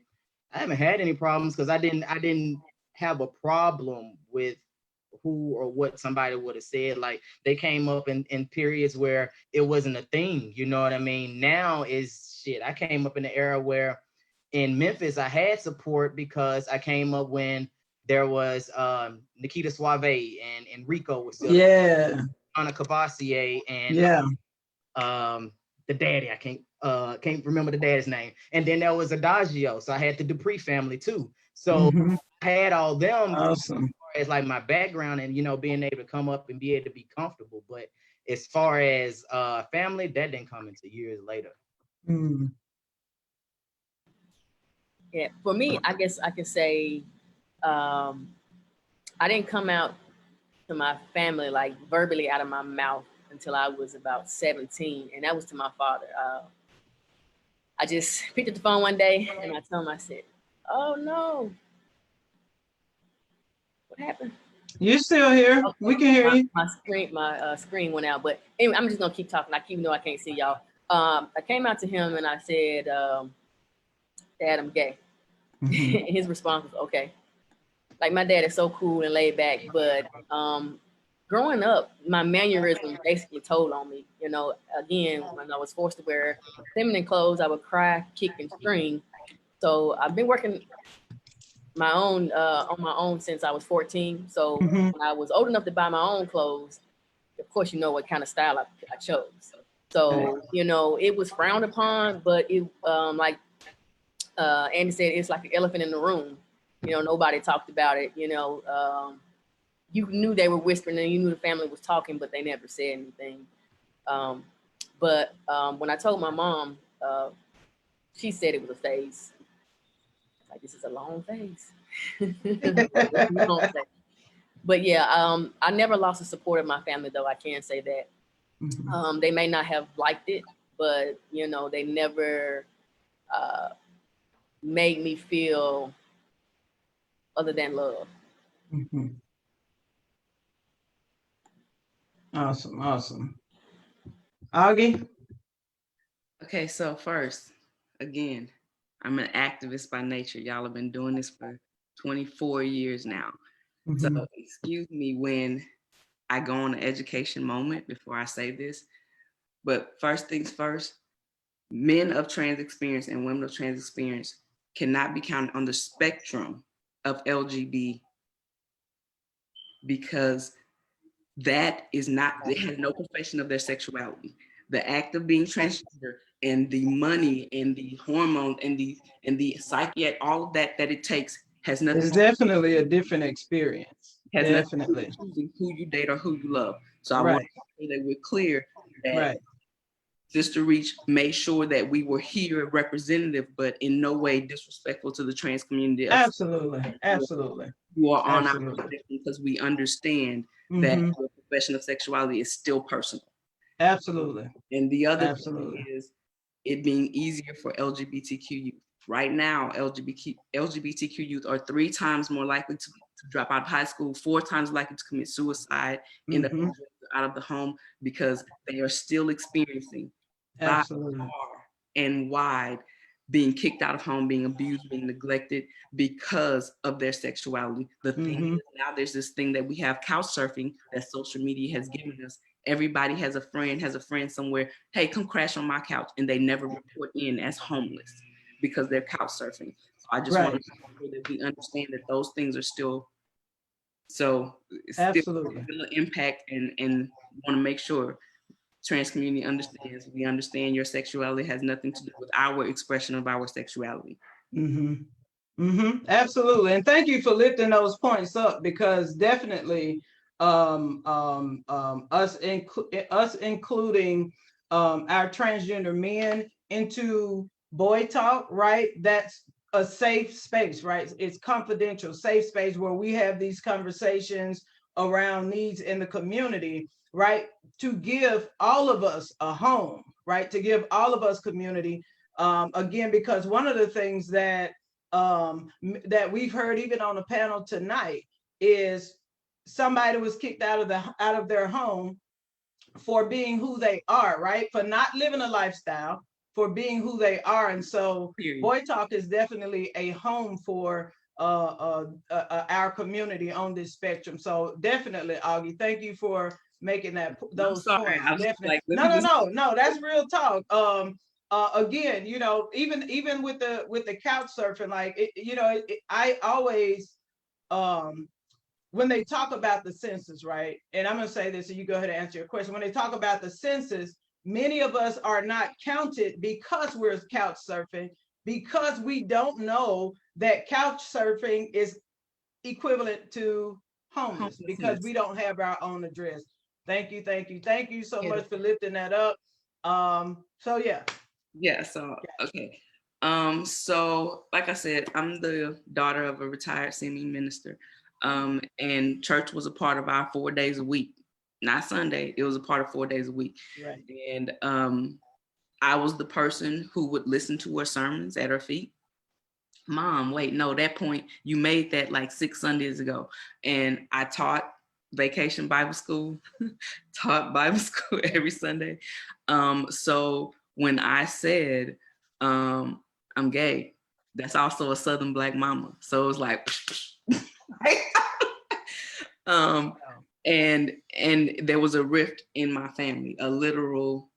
I haven't had any problems because I didn't have a problem with who or what somebody would have said. Like they came up in periods where it wasn't a thing, you know what I mean? Now is shit. I came up in the era where in Memphis, I had support because I came up when there was Nikita Suave and Enrico was still Anna Cavassier and the daddy. I can't remember the dad's name. And then there was Adagio. So I had the Dupree family too. So I had all them Awesome. as like my background and, you know, being able to come up and be able to be comfortable. But as far as family, that didn't come until years later. Mm. Yeah, for me, I guess I could say I didn't come out to my family like verbally out of my mouth until I was about 17, and that was to my father. I just picked up the phone one day and I told him, I said, "Oh no, what happened?" You still here? Oh, We can hear you. My screen went out, but anyway, I'm just gonna keep talking. Even though I can't see y'all. I came out to him and I said, "Dad, I'm gay." And his response was, "Okay." Like my dad is so cool and laid back, but growing up, my mannerism basically told on me. You know, again, when I was forced to wear feminine clothes, I would cry, kick, and scream. So I've been working my own on my own since I was 14. So when I was old enough to buy my own clothes, of course, you know what kind of style I chose. So you know, it was frowned upon, but it like Andy said, it's like an elephant in the room. You know, nobody talked about it. You know, you knew they were whispering and you knew the family was talking, but they never said anything. But when I told my mom, she said it was a phase. Like, this is a long phase. But yeah, I never lost the support of my family, though. I can say that. They may not have liked it, but you know, they never made me feel other than love. Awesome, awesome. Augie? Okay, so first, again, I'm an activist by nature. Y'all have been doing this for 24 years now. So excuse me when I go on an education moment before I say this. But first things first, men of trans experience and women of trans experience cannot be counted on the spectrum of LGBT because that is not, they have no profession of their sexuality. The act of being transgender and the money and the hormones and the psychiatric, all of that it takes has nothing. It's definitely a different experience. Has Definitely. nothing to do with choosing who you date or who you love. So I want to make sure that we're clear that Sister Reach made sure that we were here representative, but in no way disrespectful to the trans community. Absolutely. Absolutely. You are on our because we understand that the profession of sexuality is still personal. Absolutely. And the other thing is it being easier for LGBTQ youth. Right now, LGBTQ youth are 3 times more likely to drop out of high school, 4 times likely to commit suicide, end up out of the home because they are still experiencing far and wide being kicked out of home, being abused, being neglected because of their sexuality. The thing is now there's this thing that we have couch surfing that social media has given us. Everybody has a friend somewhere. Hey, come crash on my couch. And they never report in as homeless because they're couch surfing. So I just want to make sure that we understand that those things are still, so it's still an impact and want to make sure trans community understands. We understand your sexuality has nothing to do with our expression of our sexuality. Absolutely. And thank you for lifting those points up because definitely us including our transgender men into Boy Talk, right? That's a safe space, right? It's confidential, safe space where we have these conversations around needs in the community, right? To give all of us a home, right? To give all of us community. Again, because one of the things that we've heard even on the panel tonight is somebody was kicked out of their home for being who they are, right? For not living a lifestyle, for being who they are. And so Boy Talk is definitely a home for our community on this spectrum. So definitely, Augie, thank you for making those points. Definitely. No, that's real talk. again, you know, even with the couch surfing, like I always when they talk about the census, right? And I'm gonna say this, and you go ahead and answer your question. When they talk about the census, many of us are not counted because we're couch surfing, because we don't know that couch surfing is equivalent to homeless, because we don't have our own address. Thank you, thank you, thank you so much for lifting that up. So yeah. Yeah, so okay. So like I said, I'm the daughter of a retired CME minister. And church was a part of our 4 days a week, not Sunday. It was a part of 4 days a week. Right. And I was the person who would listen to her sermons at her feet. Mom, wait, no, that point, you made that like 6 Sundays ago. And I taught Vacation Bible School, taught Bible school every Sunday. So when I said I'm gay, that's also a Southern Black mama. So it was like, and there was a rift in my family, a literal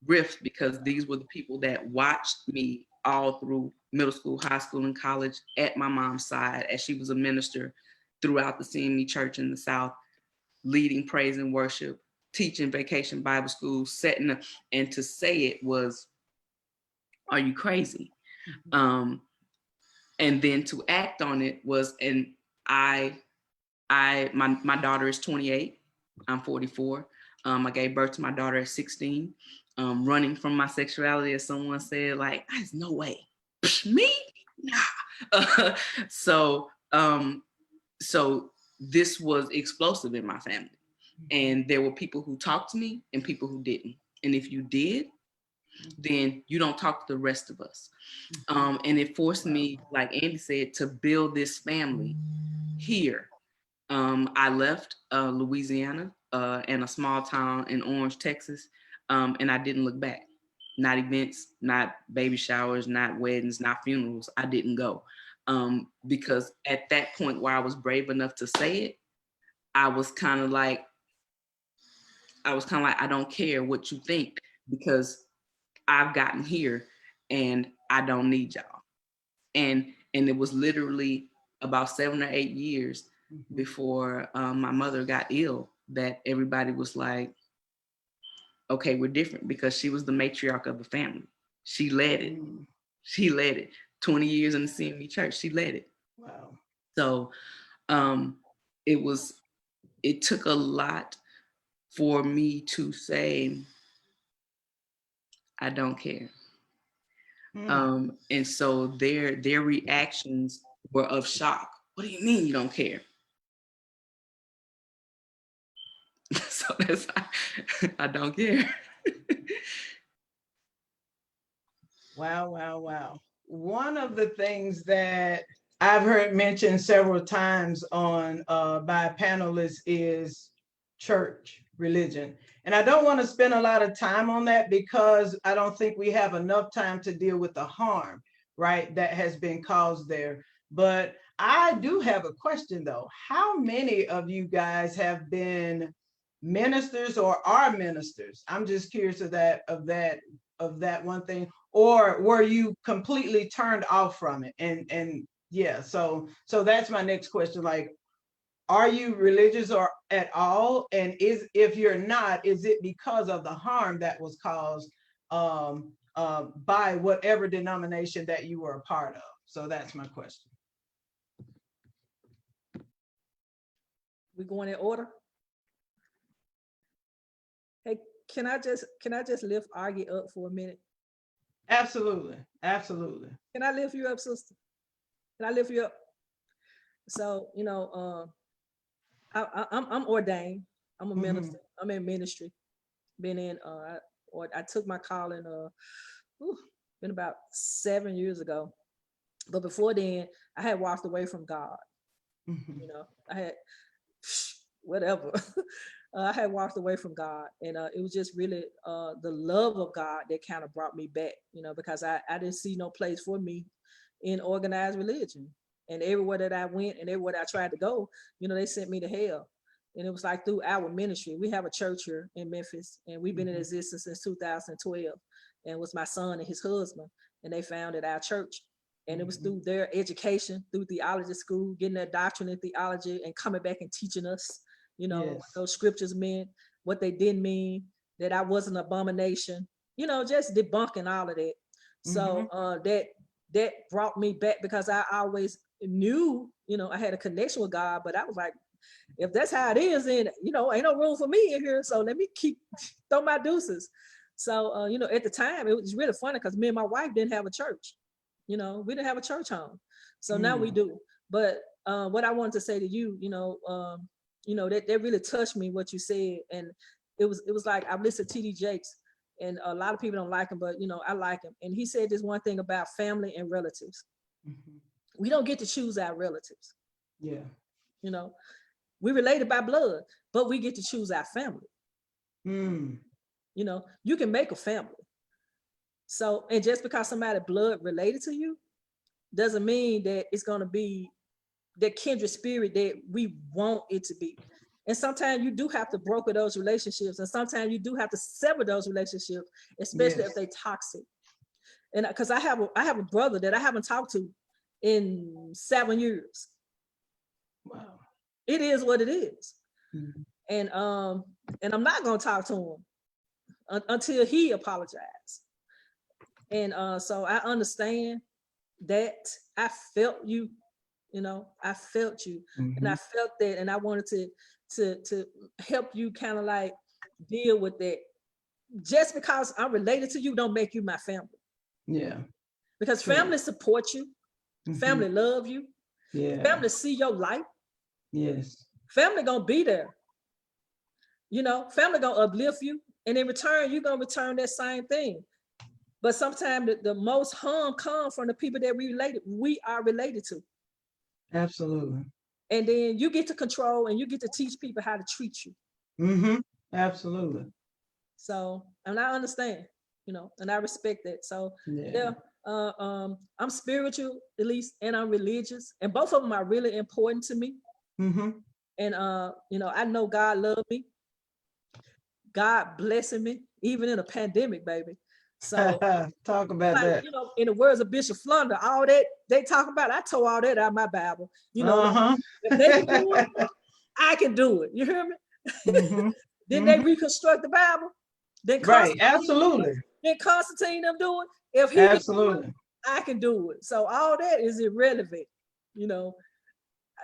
rift, because these were the people that watched me all through middle school, high school, and college at my mom's side, as she was a minister throughout the CME church in the South, leading praise and worship, teaching Vacation Bible School, setting, and to say it was, are you crazy? And then to act on it was, and my daughter is 28, I'm 44. I gave birth to my daughter at 16. Running from my sexuality, as someone said, like, there's no way. Me? Nah. So this was explosive in my family. And there were people who talked to me and people who didn't. And if you did, then you don't talk to the rest of us. And it forced me, like Andy said, to build this family here. I left Louisiana and a small town in Orange, Texas, and I didn't look back. Not events, not baby showers, not weddings, not funerals. I didn't go. Because at that point where I was brave enough to say it, I was kind of like, I don't care what you think, because I've gotten here and I don't need y'all. And it was literally about 7 or 8 years before my mother got ill that everybody was like, okay, we're different, because she was the matriarch of the family. She led it. She led it. 20 years in the CME church, she led it. Wow. So it took a lot for me to say, I don't care. And so their reactions were of shock. What do you mean you don't care? So that's, I don't care. Wow, wow, wow. One of the things that I've heard mentioned several times on by panelists is church religion. And I don't want to spend a lot of time on that, because I don't think we have enough time to deal with the harm, right, that has been caused there. But I do have a question though. How many of you guys have been ministers or are ministers? I'm just curious of that one thing. Or were you completely turned off from it? And yeah, so that's my next question. Like, are you religious or at all? And if you're not, is it because of the harm that was caused by whatever denomination that you were a part of? So that's my question. We going in order? Hey, can I just lift Augie up for a minute? Absolutely, absolutely. Can I lift you up, sister? Can I lift you up? So, I'm ordained. I'm a minister. I'm in ministry. Been in I took my calling been about 7 years ago. But before then, I had walked away from God. I had whatever. I had walked away from God, and it was just really the love of God that kind of brought me back, because I didn't see no place for me in organized religion. And everywhere that I went and everywhere that I tried to go, they sent me to hell. And it was like through our ministry. We have a church here in Memphis, and we've been in existence since 2012. and it was my son and his husband, and they founded our church. And it was through their education, through theology school, getting their doctrine in theology and coming back and teaching us, you know, what those scriptures meant, what they didn't mean, that I wasn't an abomination, you know, just debunking all of that. So that brought me back, because I always knew, you know, I had a connection with God, but I was like, if that's how it is, then, you know, ain't no room for me in here. So let me throw my deuces. So, you know, at the time, it was really funny because me and my wife didn't have a church. You know, we didn't have a church home. So now we do. But what I wanted to say to you, you know, that really touched me, what you said. And it was like, I've listened to TD Jakes, and a lot of people don't like him, but, you know, I like him. And he said this one thing about family and relatives. We don't get to choose our relatives. Yeah. You know, we're related by blood, but we get to choose our family. You know, you can make a family. So, and just because somebody blood related to you doesn't mean that it's going to be the kindred spirit that we want it to be. And sometimes you do have to broker those relationships, and sometimes you do have to sever those relationships, especially if they're toxic. And because I have a brother that I haven't talked to in 7 years. Wow. It is what it is. And I'm not going to talk to him until he apologizes. And so I understand that. I felt you, you know, I felt you, and I felt that, and I wanted to help you kind of like deal with that. Just because I'm related to you don't make you my family. Yeah. Because family support you, family love you, family see your light. Yes. Family gonna be there. You know, family gonna uplift you, and in return, you're gonna return that same thing. But sometimes the most harm comes from the people that we are related to. Absolutely. And then you get to control, and you get to teach people how to treat you. Absolutely. So, and I understand, you know, and I respect that. So I'm spiritual, at least, and I'm religious, and both of them are really important to me. And you know, I know God loved me. God blessing me, even in a pandemic, baby. So talk about like, that. You know, in the words of Bishop Flunder, all that they talk about, I tore all that out of my Bible. You know, like, if they can do it, I can do it. You hear me? Then they reconstruct the Bible. Then absolutely. Then Constantine them do it. If he can do it, I can do it. So all that is irrelevant. You know,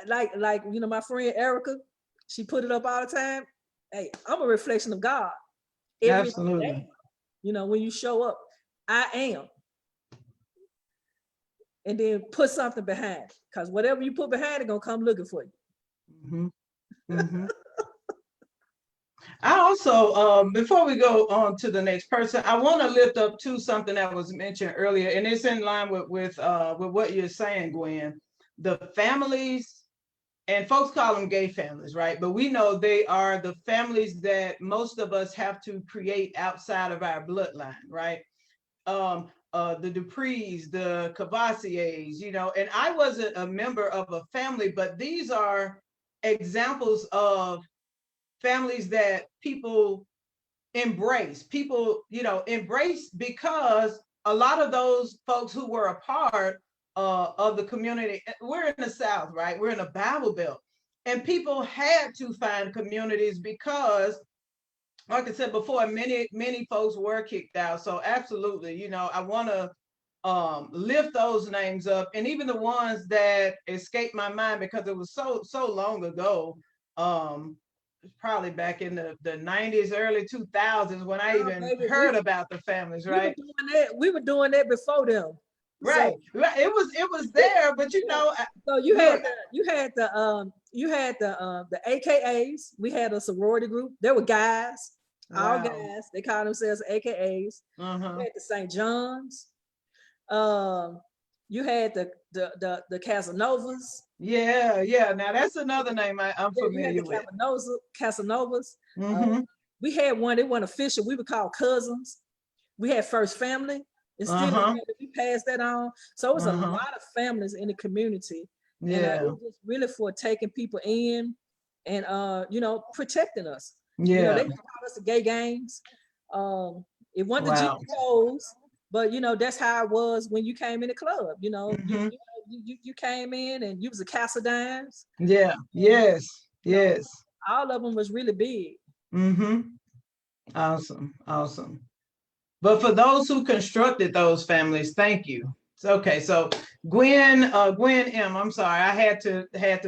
like you know, my friend Erica, she put it up all the time. Hey, I'm a reflection of God. Absolutely. Day. You know, when you show up, I am. And then put something behind it, because whatever you put behind it gonna come looking for you. I also, before we go on to the next person, I want to lift up to something that was mentioned earlier, and it's in line with what you're saying, Gwen. The families, and folks call them gay families, right? But we know they are the families that most of us have to create outside of our bloodline, right? The Duprees, the Cavassiers, you know, and I wasn't a member of a family, but these are examples of families that people embrace, because a lot of those folks who were a part of the community, we're in the South, right? We're in a Bible Belt, and people had to find communities because, like I said before, many folks were kicked out. So absolutely, you know, I want to lift those names up, and even the ones that escaped my mind because it was so long ago. Probably back in the 90s, early 2000s, when I even heard about the families, right? We were doing that before them. Right. So, it was there, but you know. So you had the AKAs. We had a sorority group. There were guys, all guys. They called themselves AKAs. You had the St. John's. You had the Casanovas. Yeah. Now that's another name I'm familiar with. Casanovas. We had one. It wasn't official. We were called cousins. We had First Family. And still we passed that on. So it was a lot of families in the community. Yeah. And it was just really for taking people in and you know, protecting us. Yeah. You know, they call us the gay gangs. It wasn't the Wow. G codes, but that's how it was when you came in the club. Mhm. You came in and you was a Casa Dimes. Yeah. Yes. You know, Yes. all of them was really big. Mm-hmm. Awesome. Awesome. But for those who constructed those families, thank you. Okay, so Gwen M, I'm sorry, I had to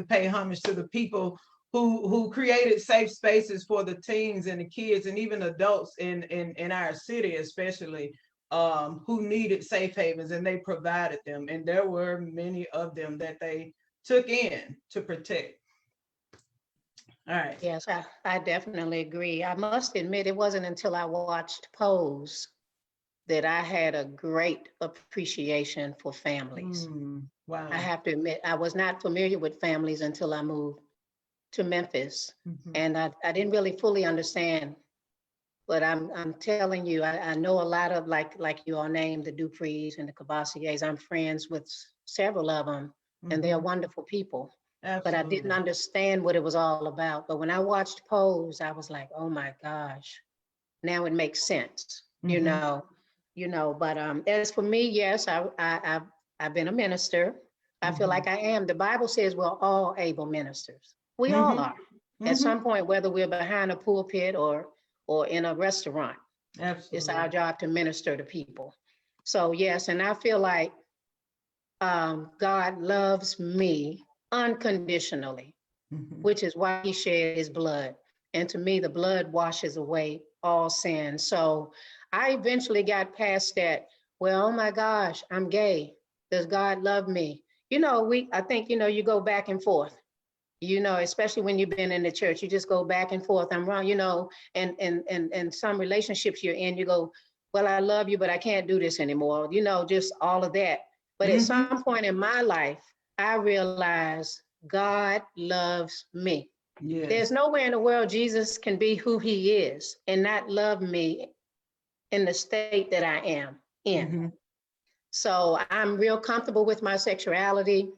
pay homage to the people who created safe spaces for the teens and the kids and even adults in our city, especially who needed safe havens, and they provided them. And there were many of them that they took in to protect. All right. Yes, I definitely agree. I must admit, it wasn't until I watched Pose that I had a great appreciation for families. Wow. I have to admit, I was not familiar with families until I moved to Memphis. Mhm. And I didn't really fully understand. But I'm telling you, I know a lot of like you all named the Duprees and the Cavassiers. I'm friends with several of them, and they're Mhm. wonderful people. But I didn't Absolutely. understand what it was all about. But when I watched Pose, I was like, oh my gosh, now it makes sense, Mhm. But as for me, yes, I've been a minister. I feel like I am. The Bible says we're all able ministers. We all Mhm. are. At Mhm. some point, whether we're behind a pulpit or in a restaurant, it's Absolutely. our job to minister to people. So yes, and I feel like God loves me unconditionally, Mhm. which is why he shed his blood. And to me, the blood washes away all sin. So I eventually got past that. Well, oh my gosh, I'm gay. Does God love me? I think, you go back and forth, especially when you've been in the church, you just go back and forth. I'm wrong, and some relationships you're in, you go, well, I love you, but I can't do this anymore. Just all of that. But at Mhm. some point in my life, I realized God loves me. Yes. There's nowhere in the world Jesus can be who he is and not love me in the state that I am in. Mhm. So I'm real comfortable with my sexuality.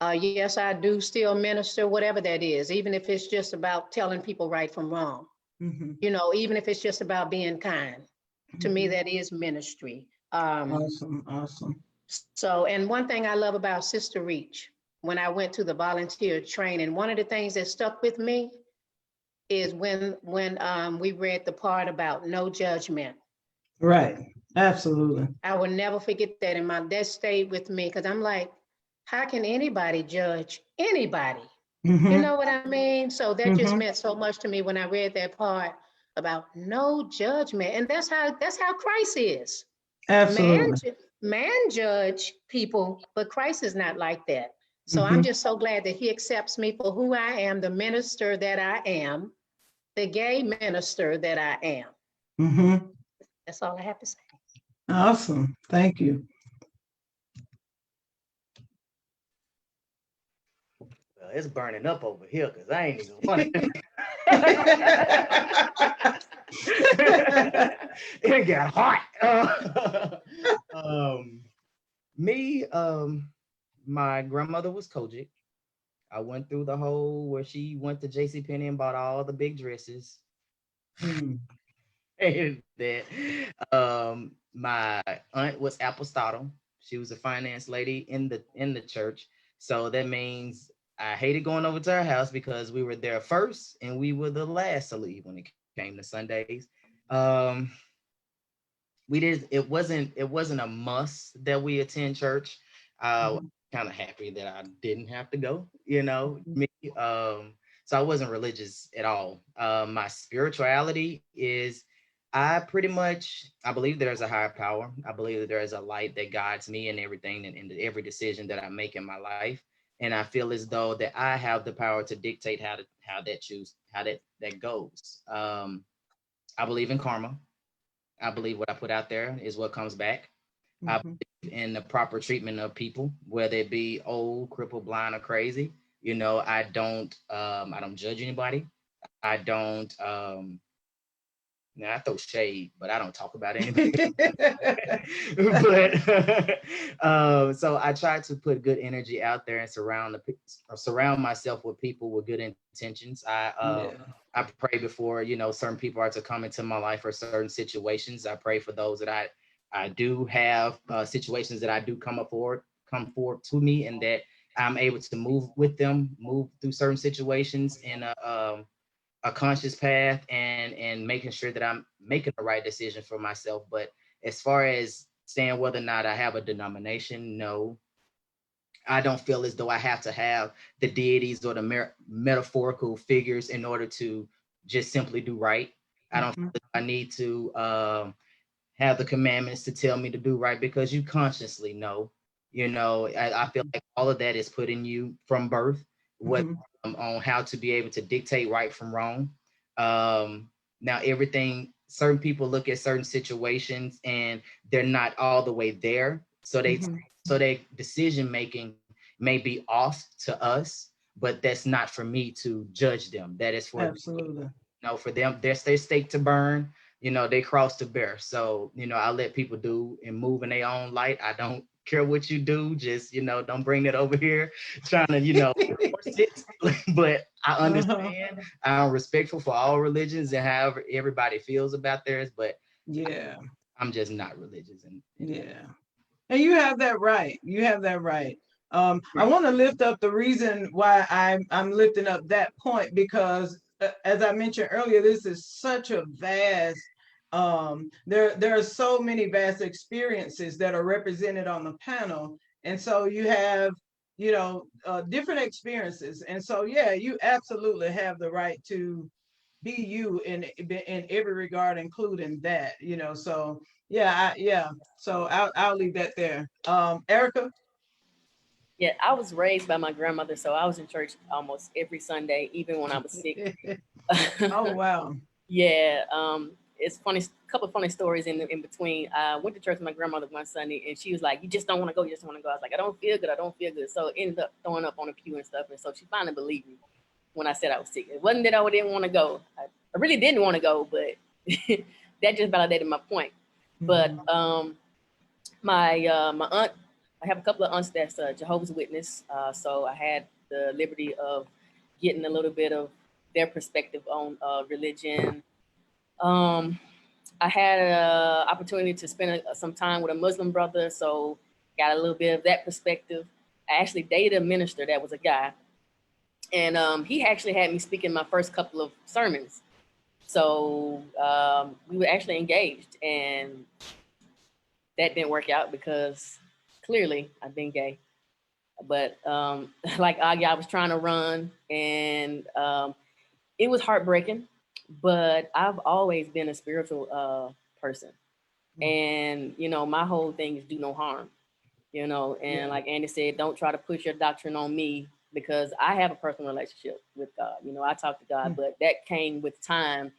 Yes, I do still minister, whatever that is, even if it's just about telling people right from wrong, Mhm. even if it's just about being kind. To me, Mhm. that is ministry. Awesome. Awesome. So, and one thing I love about Sister Reach, when I went to the volunteer training, one of the things that stuck with me is when we read the part about no judgment. Right. Absolutely. I will never forget that, that stayed with me because I'm like, how can anybody judge anybody? You Mhm. know what I mean? So that just Mhm. meant so much to me when I read that part about no judgment. And that's how Christ is. Man, Absolutely. man judge people, but Christ is not like that. So I'm Mhm. just so glad that he accepts me for who I am, the minister that I am, the gay minister that I am. Mhm. That's all I have to say. Awesome. Thank you. Well, it's burning up over here because I ain't even want to. It got hot. Me, my grandmother was Kojic. I went through the whole where she went to J.C. Penney and bought all the big dresses. Mm. Hated that. My aunt was apostolic. She was a finance lady in the church. So that means I hated going over to her house because we were there first and we were the last to leave when it came to Sundays. Um, it wasn't a must that we attend church. Mhm. Kind of happy that I didn't have to go, me. So I wasn't religious at all. My spirituality is I believe there's a higher power. I believe that there is a light that guides me in everything and every decision that I make in my life. And I feel as though that I have the power to dictate how that goes. I believe in karma. I believe what I put out there is what comes back. I Mhm. believe in the proper treatment of people, whether it be old, crippled, blind, or crazy. I don't judge anybody. I don't Now I throw shade, but I don't talk about anybody. But so I try to put good energy out there and surround myself with people with good intentions. Yeah. I pray before, you know, certain people are to come into my life or certain situations. I pray for those that I do have situations that I do come forward to me, and that I'm able to move with them, move through certain situations in a conscious path, and making sure that I'm making the right decision for myself. But as far as saying whether or not I have a denomination, no, I don't feel as though I have to have the deities or the metaphorical figures in order to just simply do right. I don't feel I need to have the commandments to tell me to do right, because you consciously know. You know, I feel like all of that is put in you from birth, what on how to be able to dictate right from wrong. Now everything, certain people look at certain situations and they're not all the way there, so they decision making may be off to us, but that's not for me to judge them. That is for Absolutely. for them, there's their stake to burn. You know, they cross the bear. So, you know, I let people do and move in their own light. I don't care what you do. Just, you know, don't bring it over here trying to, you know, force it. But I understand. I'm respectful for all religions and however everybody feels about theirs. But Yeah. I'm just not religious. And Yeah. And you have that right. You have that right. I want to lift up the reason why I'm lifting up that point, because as I mentioned earlier, this is such a vast, there are so many vast experiences that are represented on the panel. And so you have, you know, different experiences. And so, yeah, you absolutely have the right to be you in every regard, including that, you know. So yeah. So I'll leave that there. Erica. Yeah, I was raised by my grandmother, so I was in church almost every Sunday, even when I was sick. Oh wow. Yeah, it's funny. Couple of funny stories in between. I went to church with my grandmother one Sunday, and she was like, "You just don't want to go. You just want to go." I was like, "I don't feel good. I don't feel good." So I ended up throwing up on the pew and stuff, and so she finally believed me when I said I was sick. It wasn't that I didn't want to go. I really didn't want to go, but that just validated my point. But my aunt, I have a couple of aunts that's Jehovah's Witness, so I had the liberty of getting a little bit of their perspective on religion. I had an opportunity to spend some time with a Muslim brother, so got a little bit of that perspective. I actually dated a minister that was a guy, and he actually had me speaking my first couple of sermons. So we were actually engaged, and that didn't work out because clearly I've been gay. But like Aggie, I was trying to run, and it was heartbreaking. But I've always been a spiritual person, and you know, my whole thing is do no harm. You know, and like Andy said, don't try to push your doctrine on me, because I have a personal relationship with God. You know, I talk to God, but that came with time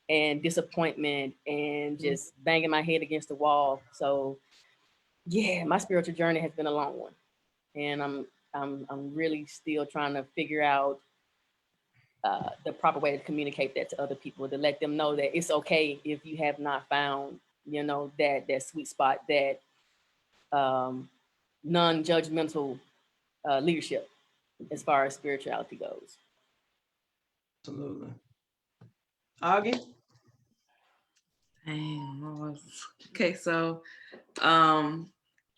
and disappointment and just banging my head against the wall. So yeah, my spiritual journey has been a long one, and I'm really still trying to figure out the proper way to communicate that to other people, to let them know that it's okay if you have not found, you know, that sweet spot, that non-judgmental leadership as far as spirituality goes. Absolutely. Augie. Okay, so I'm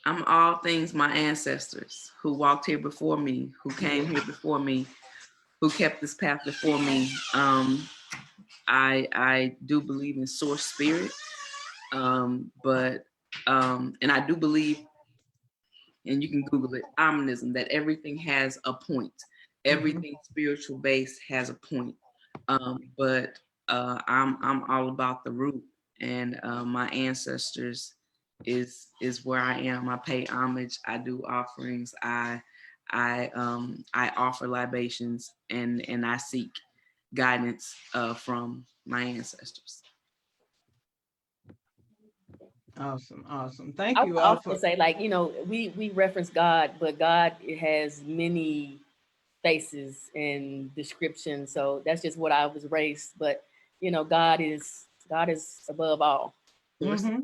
all things my ancestors who walked here before me, who came here before me, who kept this path before me. I do believe in source spirit, but and I do believe, and you can Google it, omnism, that everything has a point. Everything spiritual based has a point. But I'm all about the root, and my ancestors is where I am. I pay homage. I do offerings. I offer libations, and I seek guidance from my ancestors. Awesome. Thank I you would all also for. say, like, you know, we reference God, but God has many faces and descriptions. So that's just what I was raised. But you know, God is God is above all. Mhm.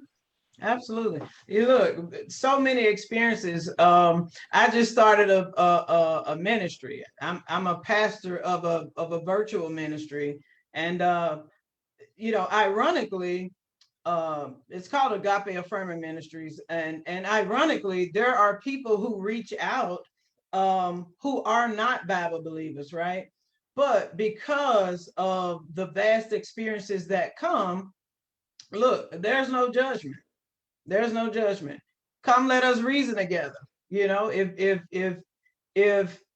Absolutely. You look, so many experiences. I just started a ministry. I'm a pastor of a virtual ministry, and ironically, it's called Agape Affirming Ministries, and ironically, there are people who reach out who are not Bible believers, right? But because of the vast experiences that come, look, there's no judgment. There's no judgment. Come, let us reason together. If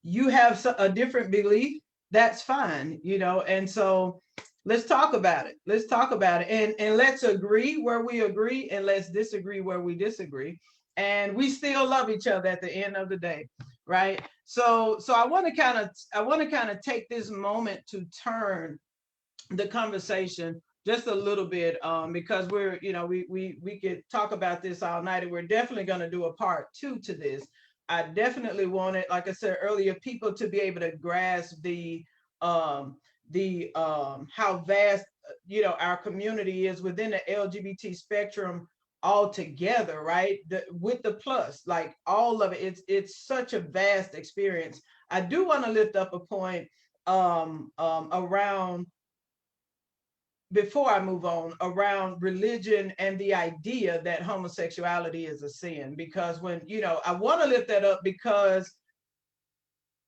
you have a different belief, that's fine. And so let's talk about it. Let's talk about it, and let's agree where we agree, and let's disagree where we disagree. And we still love each other at the end of the day, right? So I want to kind of take this moment to turn the conversation just a little bit, because we could talk about this all night, and we're definitely going to do a part 2 to this. I definitely wanted, like I said earlier, people to be able to grasp the how vast our community is within the LGBT spectrum altogether, right? With the plus, like all of it, it's such a vast experience. I do want to lift up a point around, before I move on, around religion and the idea that homosexuality is a sin. Because I want to lift that up, because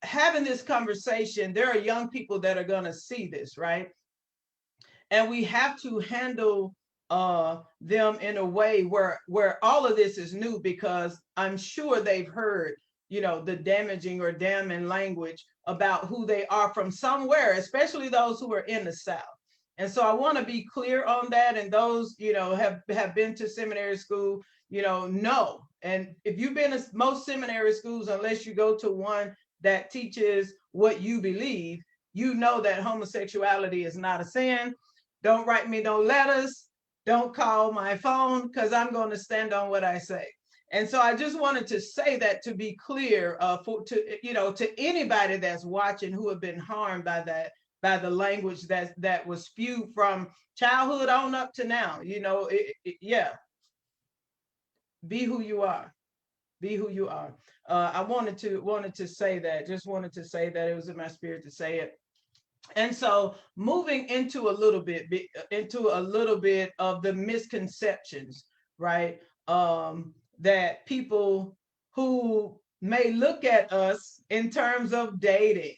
having this conversation, there are young people that are going to see this, right? And we have to handle them in a way where all of this is new, because I'm sure they've heard the damaging or damning language about who they are from somewhere, especially those who are in the South. And so I want to be clear on that. And those, have been to seminary school, know. And if you've been to most seminary schools, unless you go to one that teaches what you believe, that homosexuality is not a sin. Don't write me no letters. Don't call my phone, because I'm going to stand on what I say. And so I just wanted to say that, to be clear, to anybody that's watching who have been harmed by that, by the language that was spewed from childhood on up to now. Yeah. Be who you are. Be who you are. I wanted to say that. Just wanted to say that. It was in my spirit to say it. And so moving into a little bit of the misconceptions, right? That people who may look at us in terms of dating,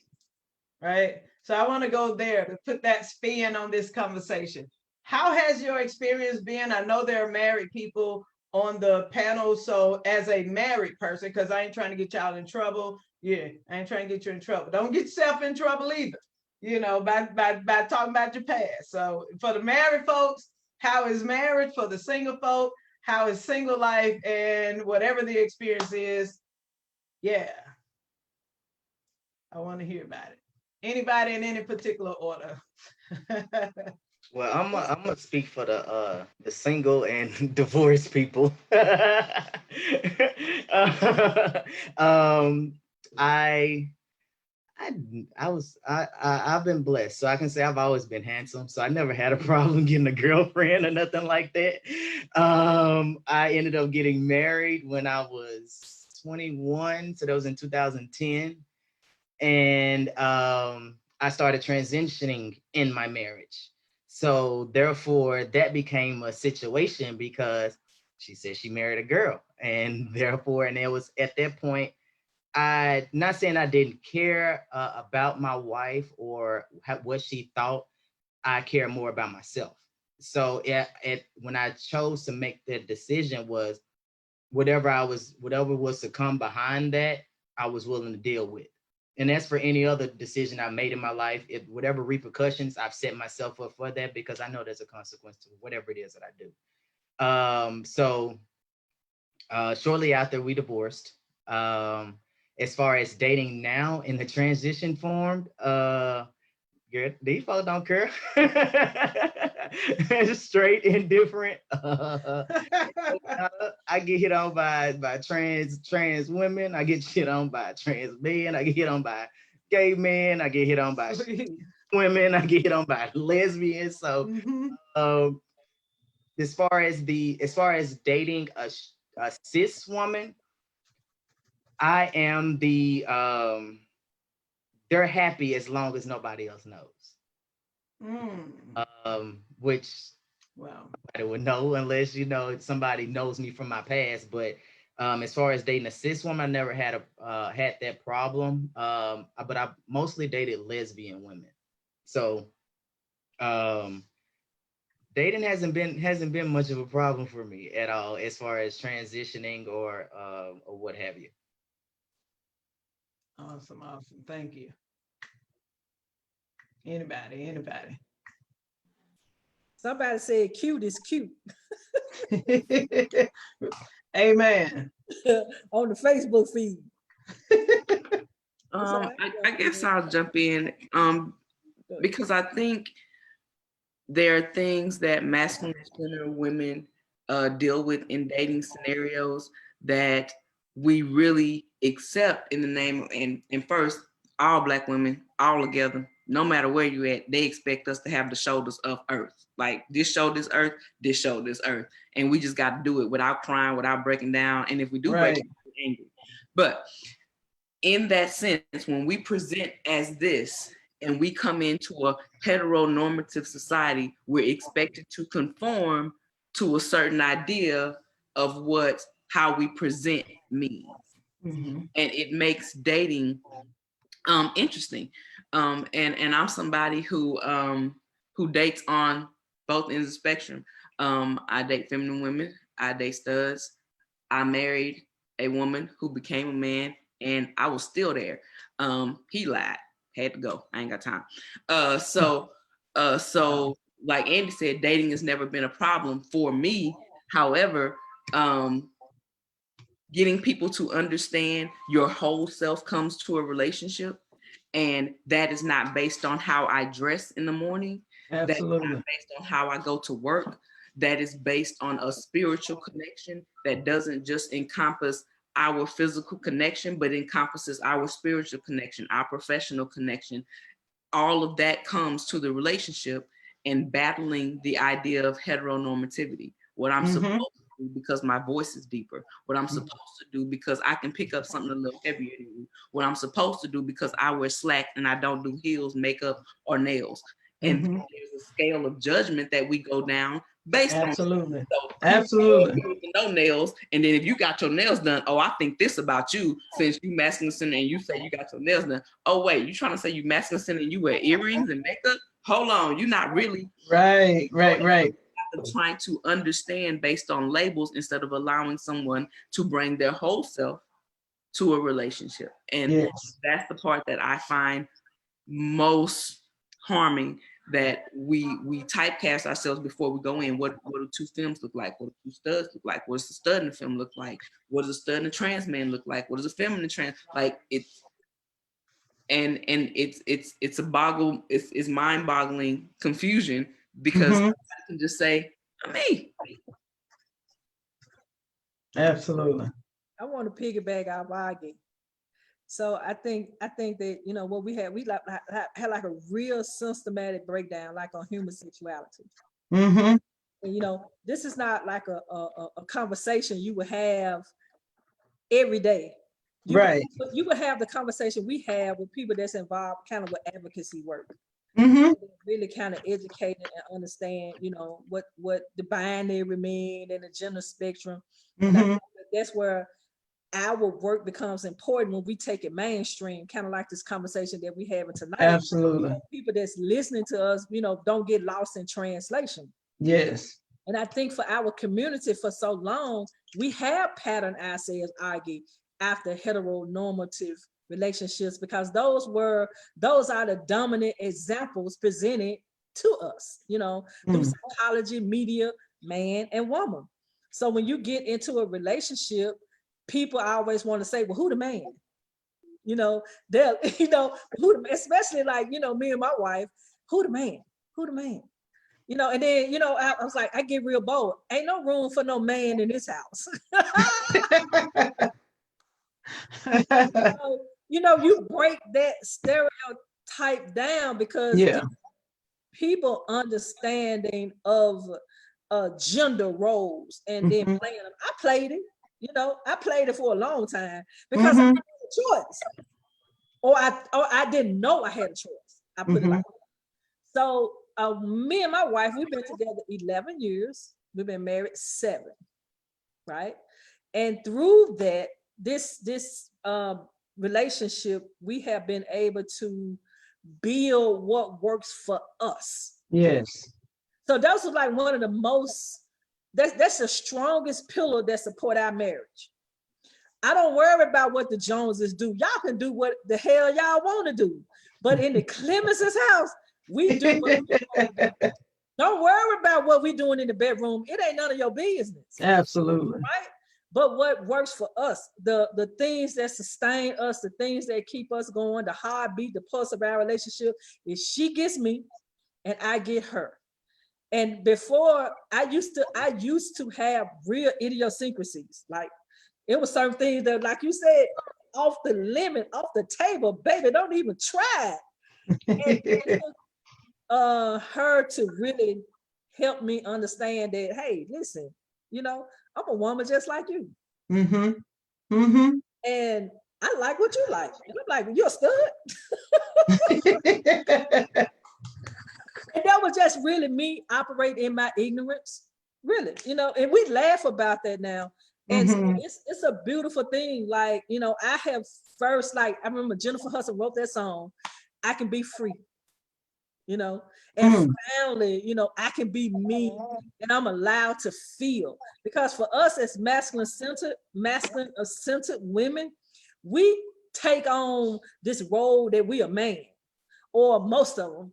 right? So I want to go there to put that spin on this conversation. How has your experience been? I know there are married people on the panel. So as a married person, because I ain't trying to get y'all in trouble. Yeah, I ain't trying to get you in trouble. Don't get yourself in trouble either, by talking about your past. So for the married folks, how is marriage? For the single folk, how is single life? And whatever the experience is, yeah, I want to hear about it. Anybody in any particular order? Well, I'm gonna speak for the single and divorced people. I I've been blessed, so I can say I've always been handsome. So I never had a problem getting a girlfriend or nothing like that. I ended up getting married when I was 21, so that was in 2010, and I started transitioning in my marriage. So therefore, that became a situation because she said she married a girl, and therefore, and it was at that point. I not saying I didn't care about my wife or what she thought. I care more about myself. So when I chose to make that decision was whatever was to come behind that, I was willing to deal with. And that's for any other decision I made in my life. Whatever repercussions, I've set myself up for that because I know there's a consequence to whatever it is that I do. So shortly after we divorced, as far as dating now in the transition form, girl, these folks don't care. Straight indifferent. I get hit on by trans women. I get hit on by trans men. I get hit on by gay men. I get hit on by women. I get hit on by lesbians. So as far as dating a cis woman, I am they're happy as long as nobody else knows. Which Wow. nobody would know unless somebody knows me from my past. But as far as dating a cis woman, I never had that problem. But I mostly dated lesbian women. So dating hasn't been much of a problem for me at all as far as transitioning or what have you. Awesome. Thank you. Anybody. Somebody said cute is cute Amen. on the Facebook feed. I guess I'll jump in because I think there are things that masculine gender women deal with in dating scenarios that we really accept in the name of, and first, all Black women, all together, no matter where you at, they expect us to have the shoulders of earth. Like this shoulder's earth, this shoulder's earth. And we just got to do it without crying, without breaking down. And if we do break down, we're angry. But in that sense, when we present as this and we come into a heteronormative society, we're expected to conform to a certain idea of how we present means. And it makes dating interesting. And I'm somebody who dates on both ends of the spectrum. I date feminine women, I date studs. I married a woman who became a man, and I was still there. He lied, had to go. I ain't got time. So like Andy said, dating has never been a problem for me. However, getting people to understand your whole self comes to a relationship, and that is not based on how I dress in the morning. Absolutely. That's not based on how I go to work. That is based on a spiritual connection that doesn't just encompass our physical connection, but encompasses our spiritual connection, our professional connection. All of that comes to the relationship and battling the idea of heteronormativity. What I'm supposed to do because my voice is deeper. What I'm supposed to do because I can pick up something a little heavier than you. What I'm supposed to do because I wear slack and I don't do heels, makeup, or nails. And there's a scale of judgment that we go down based on. So Absolutely. No nails, and then if you got your nails done, oh, I think this about you since you masculine and you say you got your nails done. Oh wait, you trying to say you masculine and you wear earrings and makeup? Hold on, you're not really. Right. Trying to understand based on labels instead of allowing someone to bring their whole self to a relationship, and that's the part that I find most harming. That we typecast ourselves before we go in. What do two femmes look like? What do two studs look like? What does the stud in the film look like? What does a stud and a trans man look like? What does a feminine trans like? It's mind-boggling confusion because I can just say me. Absolutely. I want to piggyback our Aggie. So I think that, what we had like a real systematic breakdown, like on human sexuality. And, this is not like a conversation you would have every day. You would have the conversation we have with people that's involved kind of with advocacy work. Really kind of educated and understand, what the binary mean and the gender spectrum. And I think that's where our work becomes important when we take it mainstream, kind of like this conversation that we having tonight. Absolutely. People that's listening to us, don't get lost in translation. Yes. And I think for our community for so long, we have patterned ourselves, Aggie, after heteronormative relationships, because those are the dominant examples presented to us, through psychology, media, man and woman. So when you get into a relationship, people always want to say, well, who the man? Especially like, me and my wife, who the man? And then, I was like, I get real bold. Ain't no room for no man in this house. You break that stereotype down because people understanding of gender roles and then playing them. I played it, I played it for a long time because I had a choice. Or I didn't know I had a choice. I put it like that. So me and my wife, we've been together 11 years. We've been married 7, right? And through that, this relationship, we have been able to build what works for us. Yes. So those are like one of the most, that's the strongest pillar that support our marriage. I don't worry about what the Joneses do. Y'all can do what the hell y'all want to do. But in the Clemens' house, we do what we want to do. Don't worry about what we're doing in the bedroom. It ain't none of your business. Absolutely. Right? But what works for us, the things that sustain us, the things that keep us going, the heartbeat, the pulse of our relationship is she gets me and I get her. And before, I used to have real idiosyncrasies. Like, it was certain things that, like you said, off the limit, off the table, baby, don't even try. And it took her to really help me understand that, hey, listen, I'm a woman just like you. And I like what you like. And I'm like, you're a stud. And that was just really me operating in my ignorance, really, and we laugh about that now. And so it's a beautiful thing. Like, I have first, like, I remember Jennifer Hudson wrote that song, I Can Be Free, and finally, I can be me and I'm allowed to feel. Because for us as masculine-centered women, we take on this role that we are man, or most of them,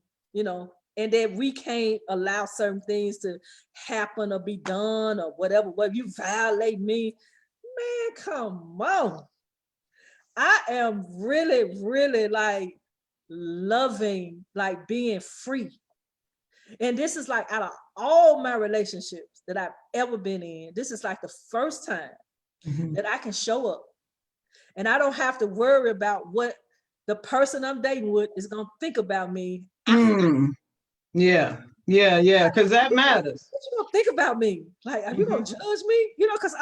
and that we can't allow certain things to happen or be done or whatever. Well, you violate me, man, come on. I am really, really like loving, like being free. And this is like out of all my relationships that I've ever been in, this is like the first time that I can show up. And I don't have to worry about what the person I'm dating with is gonna think about me. Yeah, because that matters. What you gonna think about me? Like, are you gonna judge me? Because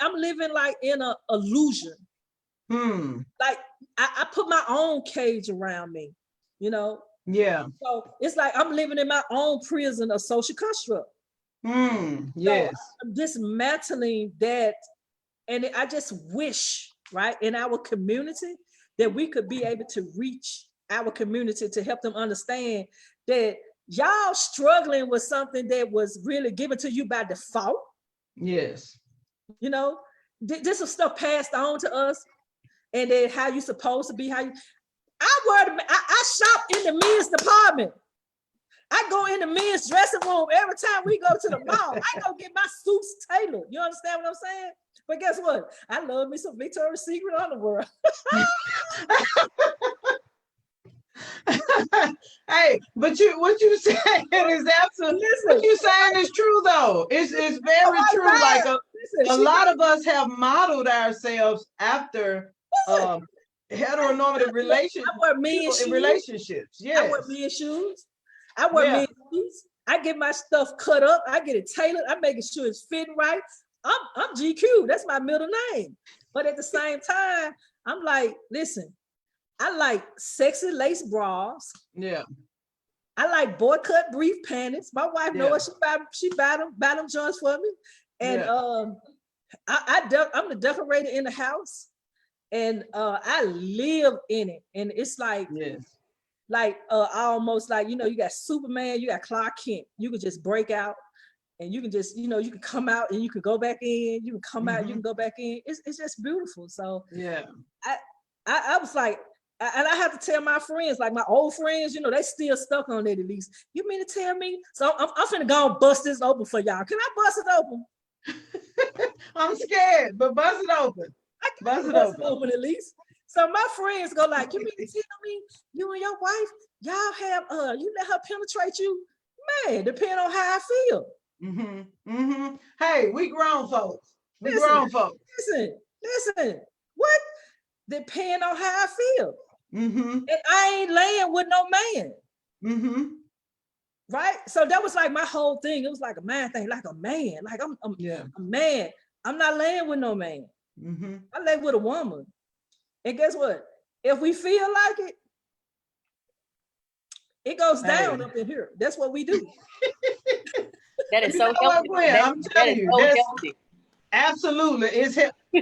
I'm living like in an illusion. Like I put my own cage around me, Yeah. So it's like I'm living in my own prison of social construct. Yes. So I'm dismantling that, and I just wish, right, in our community that we could be able to reach our community to help them understand that y'all struggling with something that was really given to you by default. Yes. This is stuff passed on to us, and then how you supposed to be, I shop in the men's department. I go in the men's dressing room every time we go to the mall. I go get my suits tailored. You understand what I'm saying? But guess what? I love me some Victoria's Secret underwear. Hey, but what you saying is absolutely. What you saying is true though. It's very true. Like a lot of us have modeled ourselves after heteronormative relationships. Yes. I wear men's shoes. I wear men's shoes. I get my stuff cut up. I get it tailored. I'm making sure it's fitting right. I'm GQ. That's my middle name. But at the same time, I'm like, listen, I like sexy lace bras. Yeah. I like boy cut brief panties. My wife knows she buy them joints for me. And I'm the decorator in the house. And I live in it. And it's like, like almost like, you got Superman, you got Clark Kent. You could just break out and you can just, you can come out and you can go back in. You can come out, you can go back in. It's just beautiful. So I was like, and I have to tell my friends, like my old friends, they still stuck on that at least. You mean to tell me? So I'm finna go and bust this open for y'all. Can I bust it open? I'm scared, but bust it open. I can bust it open at least. So my friends go like, you mean to tell me you and your wife, y'all have, you let her penetrate you? Man, depending on how I feel. Hey, we grown folks. Listen, what? Depend on how I feel. And I ain't laying with no man. Right? So that was like my whole thing. It was like a man thing, like a man. Like I'm Yeah. a man. I'm not laying with no man. Mm-hmm. I lay with a woman. And guess what? If we feel like it goes down up in here. That's what we do. That is You so know what, healthy. Gwen? I'm That telling is you, so that's healthy. absolutely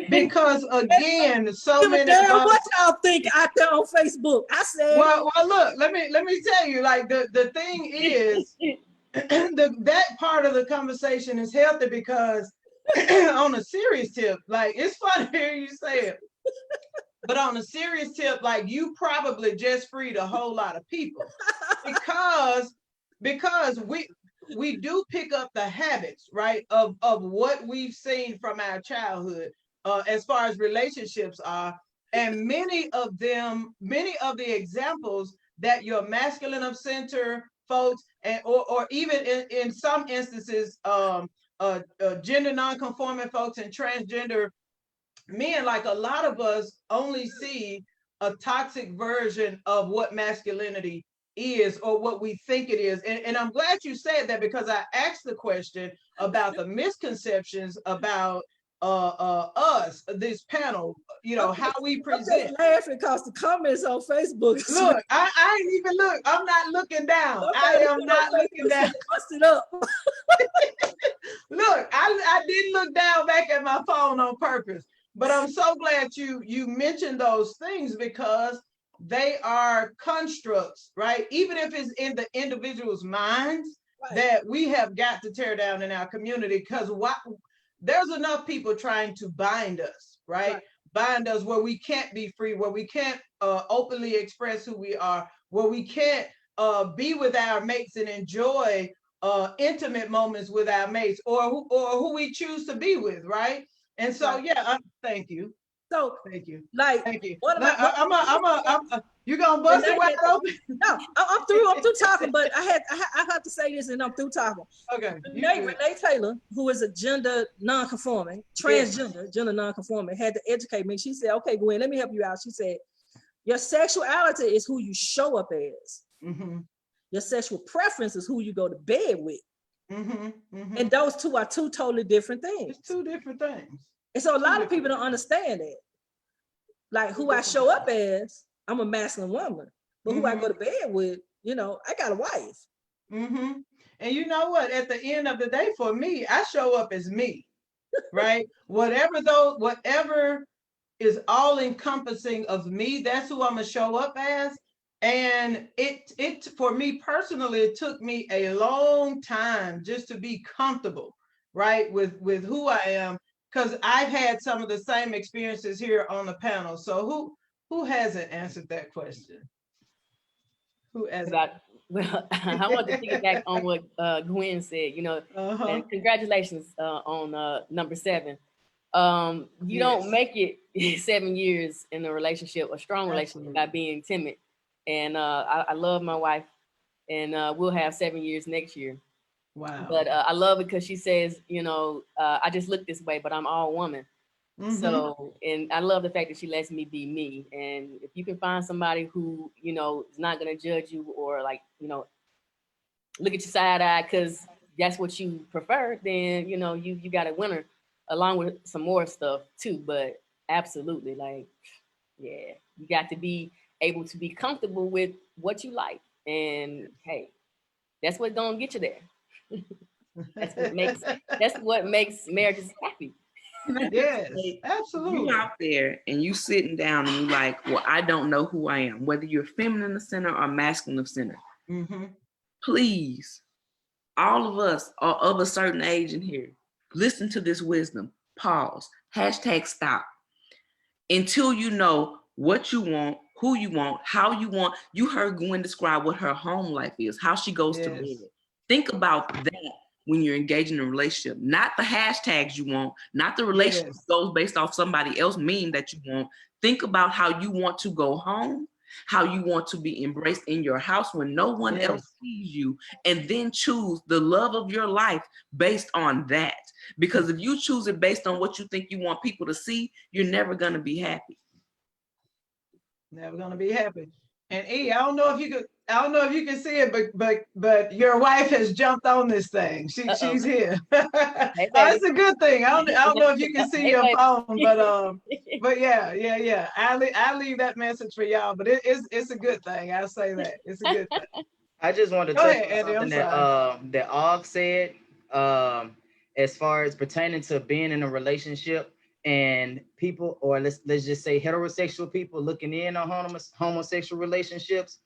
because again, so Give a many. damn what y'all think out there on Facebook. I said, Well, look, let me tell you, like the thing is, that part of the conversation is healthy because on a serious tip, like it's funny to hear you say it, but on a serious tip, like you probably just freed a whole lot of people because we do pick up the habits, right, of what we've seen from our childhood, as far as relationships are, and many of the examples that your masculine of center folks, and or even in some instances, gender nonconforming folks and transgender men, like a lot of us only see a toxic version of what masculinity is or what we think it is. And I'm glad you said that because I asked the question about the misconceptions about us, this panel, how we I'm just present. laughing because the comments on Facebook. Look, I ain't even look. I'm not looking down. I am not looking down. Busted up. Look, I didn't look down back at my phone on purpose, but I'm so glad you mentioned those things because they are constructs, right? Even if it's in the individual's minds, Right. that we have got to tear down in our community, because there's enough people trying to bind us, right? Bind us where we can't be free, where we can't openly express who we are, where we can't be with our mates and enjoy intimate moments with our mates, or who we choose to be with, right? And so, yeah, thank you. So, Thank you. like, Thank you. what Now, you gonna bust it wide open? No, I'm through. I'm through talking, but I have to say this, and I'm through talking. Okay. Renee Taylor, who is a gender nonconforming, transgender, gender nonconforming, had to educate me. She said, "Okay, Gwen, let me help you out." She said, "Your sexuality is who you show up as. Mm-hmm. Your sexual preference is who you go to bed with." Mm-hmm. Mm-hmm. And those two are two totally different things. It's two different things. And so a lot of people don't understand that. Like who I show up as, I'm a masculine woman, but who I go to bed with, I got a wife. Mm-hmm. And you know what? At the end of the day, for me, I show up as me, right? Whatever is all encompassing of me, that's who I'm gonna show up as. And it for me personally, it took me a long time just to be comfortable, right, with who I am, because I've had some of the same experiences here on the panel. So who hasn't answered that question? Who hasn't? Well, I want to piggyback on what Gwen said. And congratulations on number 7. You don't make it 7 years in a relationship, a strong relationship, by being timid. And I love my wife, and we'll have 7 years next year. Wow. But I love it because she says, I just look this way, but I'm all woman. Mm-hmm. So, and I love the fact that she lets me be me. And if you can find somebody who, is not going to judge you or look at your side eye because that's what you prefer, then, you got a winner, along with some more stuff too. But absolutely, you got to be able to be comfortable with what you like. And hey, that's what's going to get you there. That's what makes marriages happy. Yes, absolutely. You're out there and you sitting down and you're like, well, I don't know who I am, whether you're feminine of center or masculine of center. Mm-hmm. Please, all of us are of a certain age in here. Listen to this wisdom. Pause. #stop. Until you know what you want, who you want, how you want. You heard Gwen describe what her home life is, how she goes to bed. Think about that when you're engaging in a relationship, not the hashtags you want, not the relationship goes based off somebody else meme that you want. Think about how you want to go home, how you want to be embraced in your house when no one else sees you, and then choose the love of your life based on that. Because if you choose it based on what you think you want people to see, you're never going to be happy. Never going to be happy. And E, I don't know if you can see it, but your wife has jumped on this thing. Uh-oh. She's here. Hey, That's baby. a good thing. I don't know if you can see Hey, your baby. phone, but yeah. I leave that message for y'all, but it's a good thing. I'll say that. It's a good thing. I just want to Go touch ahead, on Eddie. I'm something that sorry. that Og said, as far as pertaining to being in a relationship and people, or let's just say heterosexual people looking in on homosexual relationships.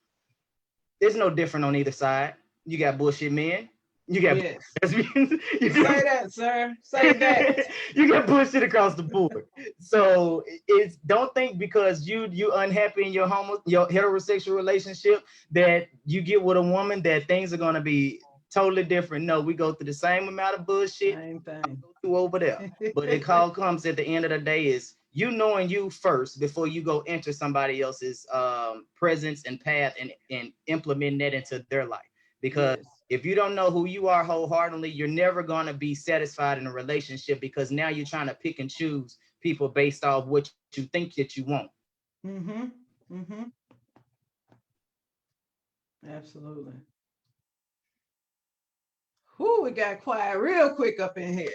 There's no different on either side. You got bullshit men. You got Yes. lesbians. You Say got, that, sir. Say that. you got bullshit across the board. So it's don't think because you unhappy in your heterosexual relationship that you get with a woman that things are gonna be totally different. No, we go through the same amount of bullshit Same thing. go through over there. But it all comes at the end of the day is you knowing you first before you go enter somebody else's presence and path and implement that into their life. Because Yes. if you don't know who you are wholeheartedly, you're never going to be satisfied in a relationship because now you're trying to pick and choose people based off what you think that you want. Mm-hmm. Mm-hmm. Absolutely. Whoo, it got quiet real quick up in here.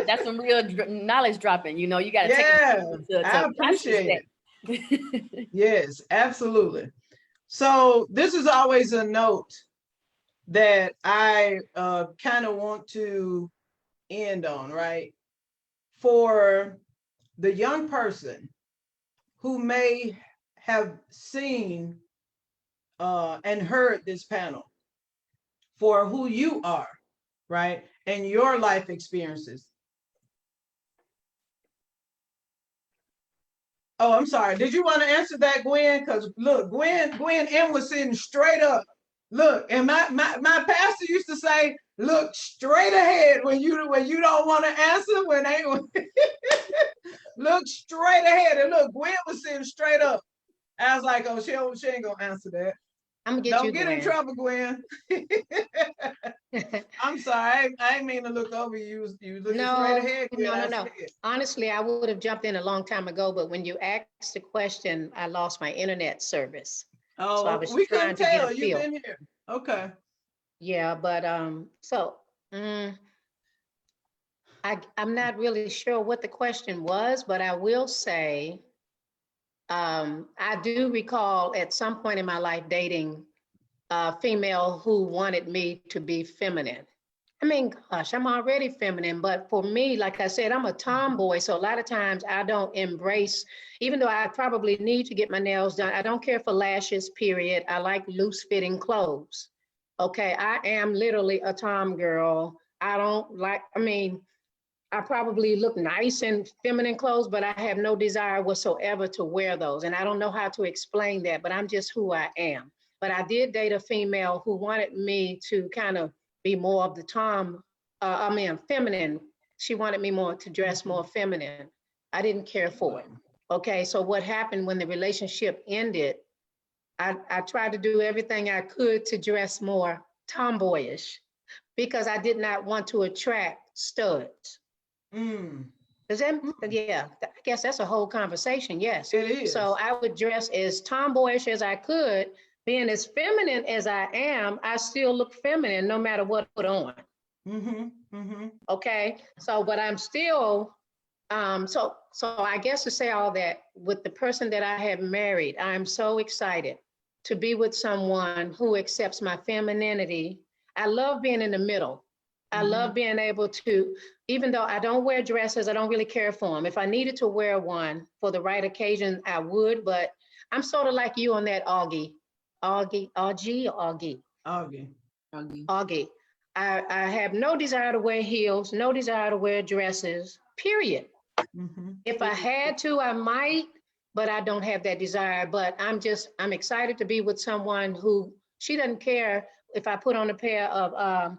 That's some real knowledge dropping. You know, you got to Yeah, take I to process appreciate that. it. Yes, absolutely. So this is always a note that I kind of want to end on, right? For the young person who may have seen and heard this panel, for who you are, right? And your life experiences. Oh, I'm sorry. Did you want to answer that, Gwen? Because look, Gwen M was sitting straight up. Look, and my pastor used to say, look straight ahead when you don't want to answer, when they look straight ahead. And look, Gwen was sitting straight up. I was like, oh, she ain't gonna answer that. I'm gonna get Don't you, get in Gwen. trouble, Gwen. I'm sorry. I didn't mean to look over you. You looking straight ahead, Gwen. No. Honestly, I would have jumped in a long time ago, but when you asked the question, I lost my internet service. So I Oh, was we trying couldn't to get a tell. You've feel. been here. Okay. Yeah, but I'm not really sure what the question was, but I will say I do recall at some point in my life dating a female who wanted me to be feminine. I mean, gosh, I'm already feminine, but for me, like I said, I'm a tomboy. So a lot of times I don't embrace, even though I probably need to get my nails done, I don't care for lashes, period. I like loose fitting clothes. Okay, I am literally a tom girl. I probably look nice in feminine clothes, but I have no desire whatsoever to wear those. And I don't know how to explain that, but I'm just who I am. But I did date a female who wanted me to kind of be more of the feminine. She wanted me more to dress more feminine. I didn't care for it. Okay, so what happened when the relationship ended, I tried to do everything I could to dress more tomboyish because I did not want to attract studs. Does that, yeah, I guess that's a whole conversation, yes. It is. So I would dress as tomboyish as I could, being as feminine as I am, I still look feminine no matter what I put on. Okay, so, but I'm still, so I guess to say all that, with the person that I have married, I'm so excited to be with someone who accepts my femininity. I love being in the middle. I love being able to, even though I don't wear dresses, I don't really care for them. If I needed to wear one for the right occasion, I would, but I'm sort of like you on that, Augie. I have no desire to wear heels, no desire to wear dresses, period. If I had to, I might, but I don't have that desire. But I'm excited to be with someone who, she doesn't care if I put on a pair of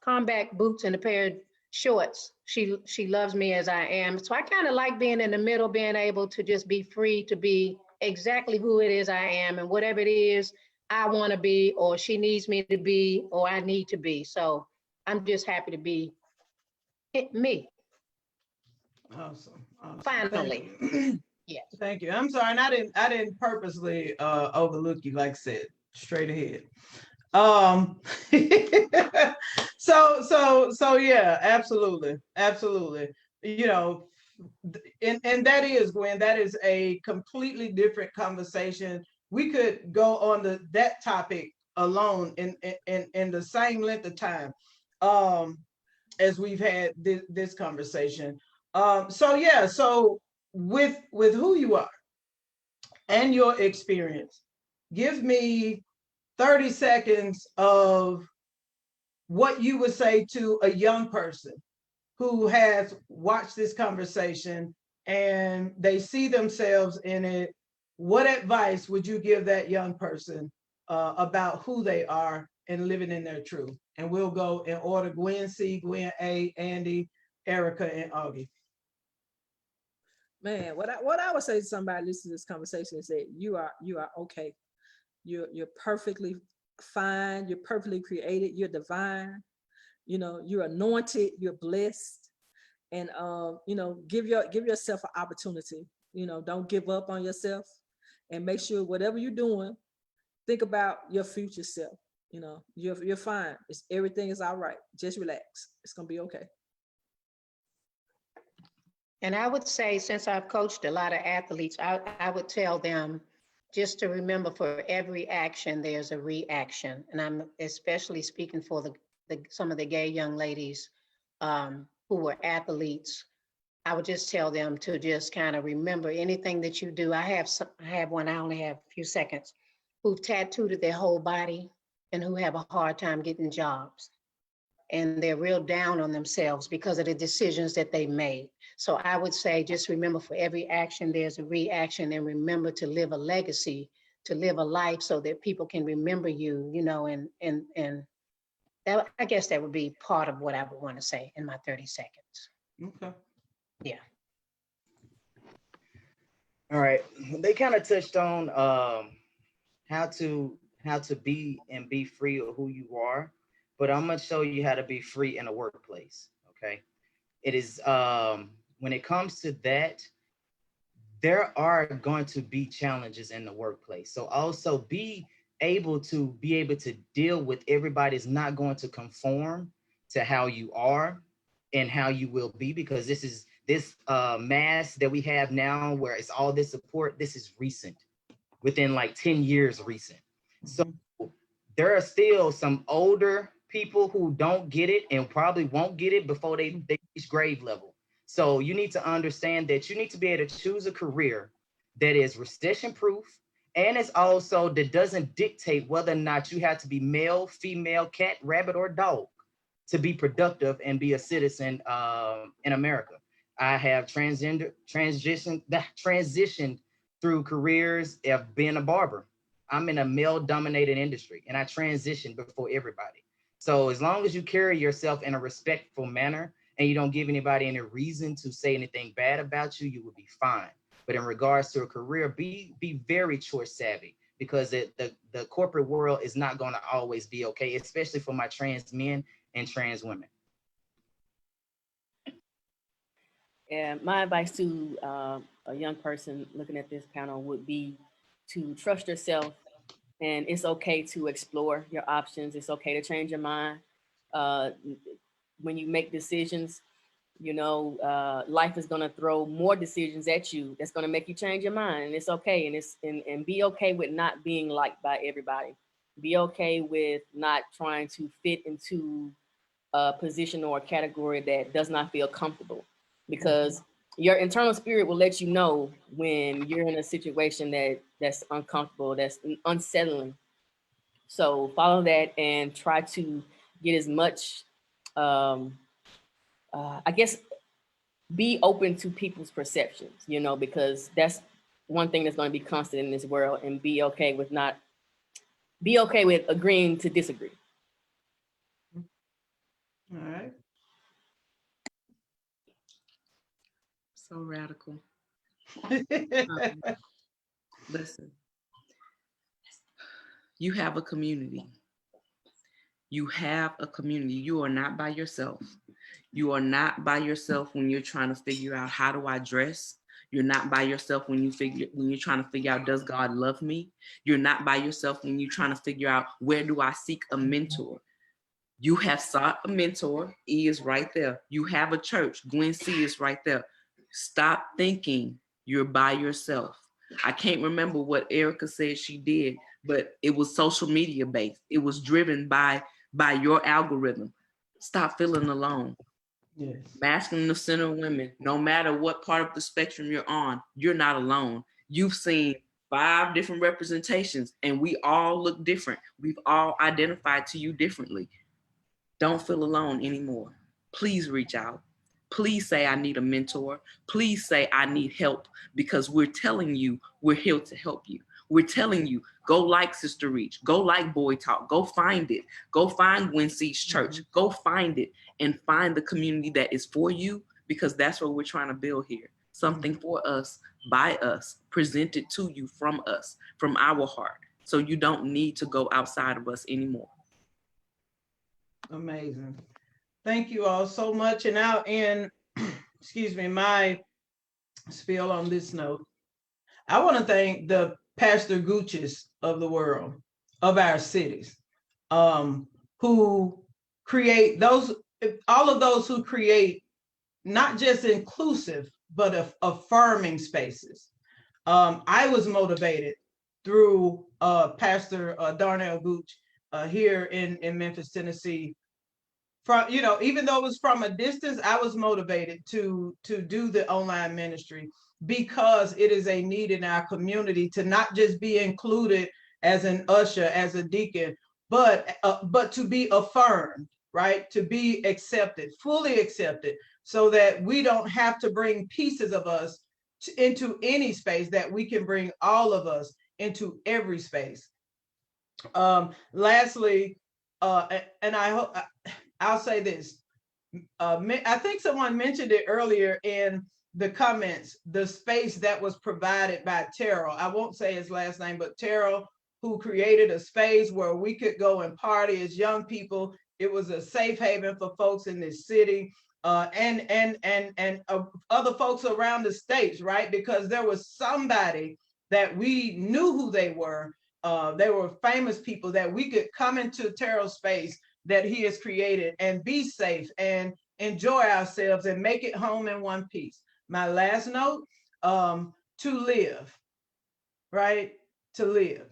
combat boots and a pair of shorts. She loves me as I am. So I kind of like being in the middle, being able to just be free to be exactly who it is I am, and whatever it is I want to be, or she needs me to be, or I need to be. So I'm just happy to be me. Awesome. Finally. Yes. Thank you. I'm sorry, and I didn't purposely overlook you, like I said, straight ahead. Um so yeah, absolutely. Absolutely. You know, and that is, Gwen, that is a completely different conversation. We could go on that topic alone in the same length of time as we've had this conversation. So yeah, so with who you are and your experience, give me 30 seconds of what you would say to a young person who has watched this conversation and they see themselves in it. What advice would you give that young person about who they are and living in their truth? And we'll go in order: Gwen C, Gwen A, Andy, Erica, and Augie. Man, what I would say to somebody listening to this conversation is that you are okay. You're perfectly fine. You're perfectly created. You're divine. You know, you're anointed. You're blessed. And you know, give yourself an opportunity. You know, don't give up on yourself, and make sure whatever you're doing, think about your future self. You know, you're fine. Everything is all right. Just relax. It's gonna be okay. And I would say, since I've coached a lot of athletes, I would tell them just to remember, for every action, there's a reaction. And I'm especially speaking for some of the gay young ladies who were athletes. I would just tell them to just kind of remember anything that you do. I have one, I only have a few seconds, who've tattooed their whole body and who have a hard time getting jobs. And they're real down on themselves because of the decisions that they made. So I would say, just remember, for every action, there's a reaction, and remember to live a legacy, to live a life so that people can remember you, you know, and that, I guess that would be part of what I would want to say in my 30 seconds. Okay. Yeah. All right. They kind of touched on how to be free of who you are, but I'm gonna show you how to be free in a workplace. Okay. It is when it comes to that, there are going to be challenges in the workplace. So also be able to deal with everybody is not going to conform to how you are and how you will be, because this mass that we have now where it's all this support, this is recent, within like 10 years recent. So there are still some older people who don't get it and probably won't get it before they reach grade level. So you need to understand that you need to be able to choose a career that is recession proof, and it's also that doesn't dictate whether or not you have to be male, female, cat, rabbit, or dog to be productive and be a citizen in America. I have transitioned through careers of being a barber. I'm in a male dominated industry and I transitioned before everybody. So as long as you carry yourself in a respectful manner and you don't give anybody any reason to say anything bad about you, you will be fine. But in regards to a career, be very choice savvy, because the corporate world is not going to always be okay, especially for my trans men and trans women. And my advice to a young person looking at this panel would be to trust yourself, and it's okay to explore your options. It's okay to change your mind. When you make decisions, you know, life is going to throw more decisions at you that's going to make you change your mind, and it's okay. And be okay with not being liked by everybody. Be okay with not trying to fit into a position or a category that does not feel comfortable, because your internal spirit will let you know when you're in a situation that's uncomfortable, that's unsettling. So follow that and try to get as much, I guess, be open to people's perceptions, you know, because that's one thing that's going to be constant in this world, and be okay with agreeing to disagree. All right. So radical. Listen, you have a community. You have a community. You are not by yourself. You are not by yourself when you're trying to figure out, how do I dress? You're not by yourself when you're trying to figure out, does God love me? You're not by yourself when you're trying to figure out, where do I seek a mentor? You have sought a mentor. E is right there. You have a church. Gwen C is right there. Stop thinking you're by yourself. I can't remember what Erica said she did, but it was social media based. It was driven by your algorithm. Stop feeling alone. Yes. Masculine of center women, no matter what part of the spectrum you're on, you're not alone. You've seen 5 different representations and we all look different. We've all identified to you differently. Don't feel alone anymore. Please reach out. Please say, I need a mentor. Please say, I need help, because we're telling you we're here to help you. We're telling you, go like Sister Reach, go like Boy Talk, go find it. Go find Gwen C's church, go find it and find the community that is for you, because that's what we're trying to build here. Something for us, by us, presented to you from us, from our heart. So you don't need to go outside of us anymore. Amazing. Thank you all so much. And now in, excuse me, my spiel on this note, I want to thank the Pastor Gucci's of the world, of our cities, who create all of those who create not just inclusive, but affirming spaces. I was motivated through Pastor Darnell Gooch here in Memphis, Tennessee. From, even though it was from a distance, I was motivated to do the online ministry, because it is a need in our community to not just be included as an usher, as a deacon, but to be affirmed, right? To be accepted, fully accepted, so that we don't have to bring pieces of us into any space, that we can bring all of us into every space. Lastly, and I hope I'll say this. I think someone mentioned it earlier in the comments, the space that was provided by Terrell. I won't say his last name, but Terrell, who created a space where we could go and party as young people. It was a safe haven for folks in this city, and other folks around the states, right? Because there was somebody that we knew who they were. They were famous people that we could come into Terrell's space that he has created and be safe and enjoy ourselves and make it home in one piece. My last note, to live, right? To live.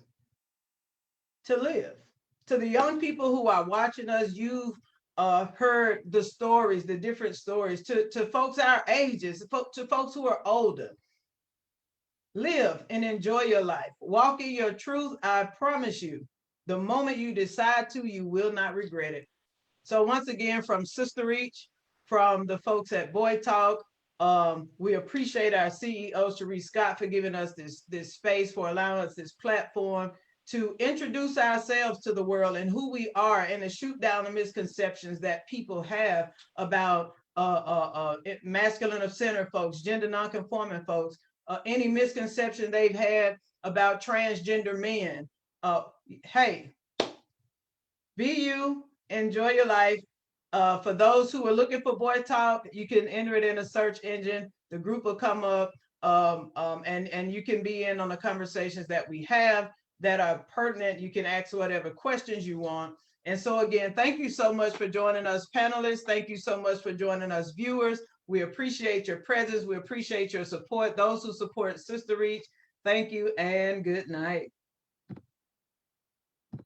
To the young people who are watching us, you've heard the stories, the different stories, to folks our ages, to folks who are older. Live and enjoy your life. Walk in your truth. I promise you, the moment you decide to, you will not regret it. So once again, from Sister Reach, from the folks at Boy Talk, we appreciate our CEO, Sharice Scott, for giving us this space, for allowing us this platform to introduce ourselves to the world and who we are, and to shoot down the misconceptions that people have about masculine of center folks, gender nonconforming folks, any misconception they've had about transgender men. Hey, be you, enjoy your life. For those who are looking for Boy Talk, you can enter it in a search engine. The group will come up, and you can be in on the conversations that we have that are pertinent. You can ask whatever questions you want. And so again, thank you so much for joining us, panelists. Thank you so much for joining us, viewers. We appreciate your presence. We appreciate your support. Those who support Sister Reach, thank you and good night.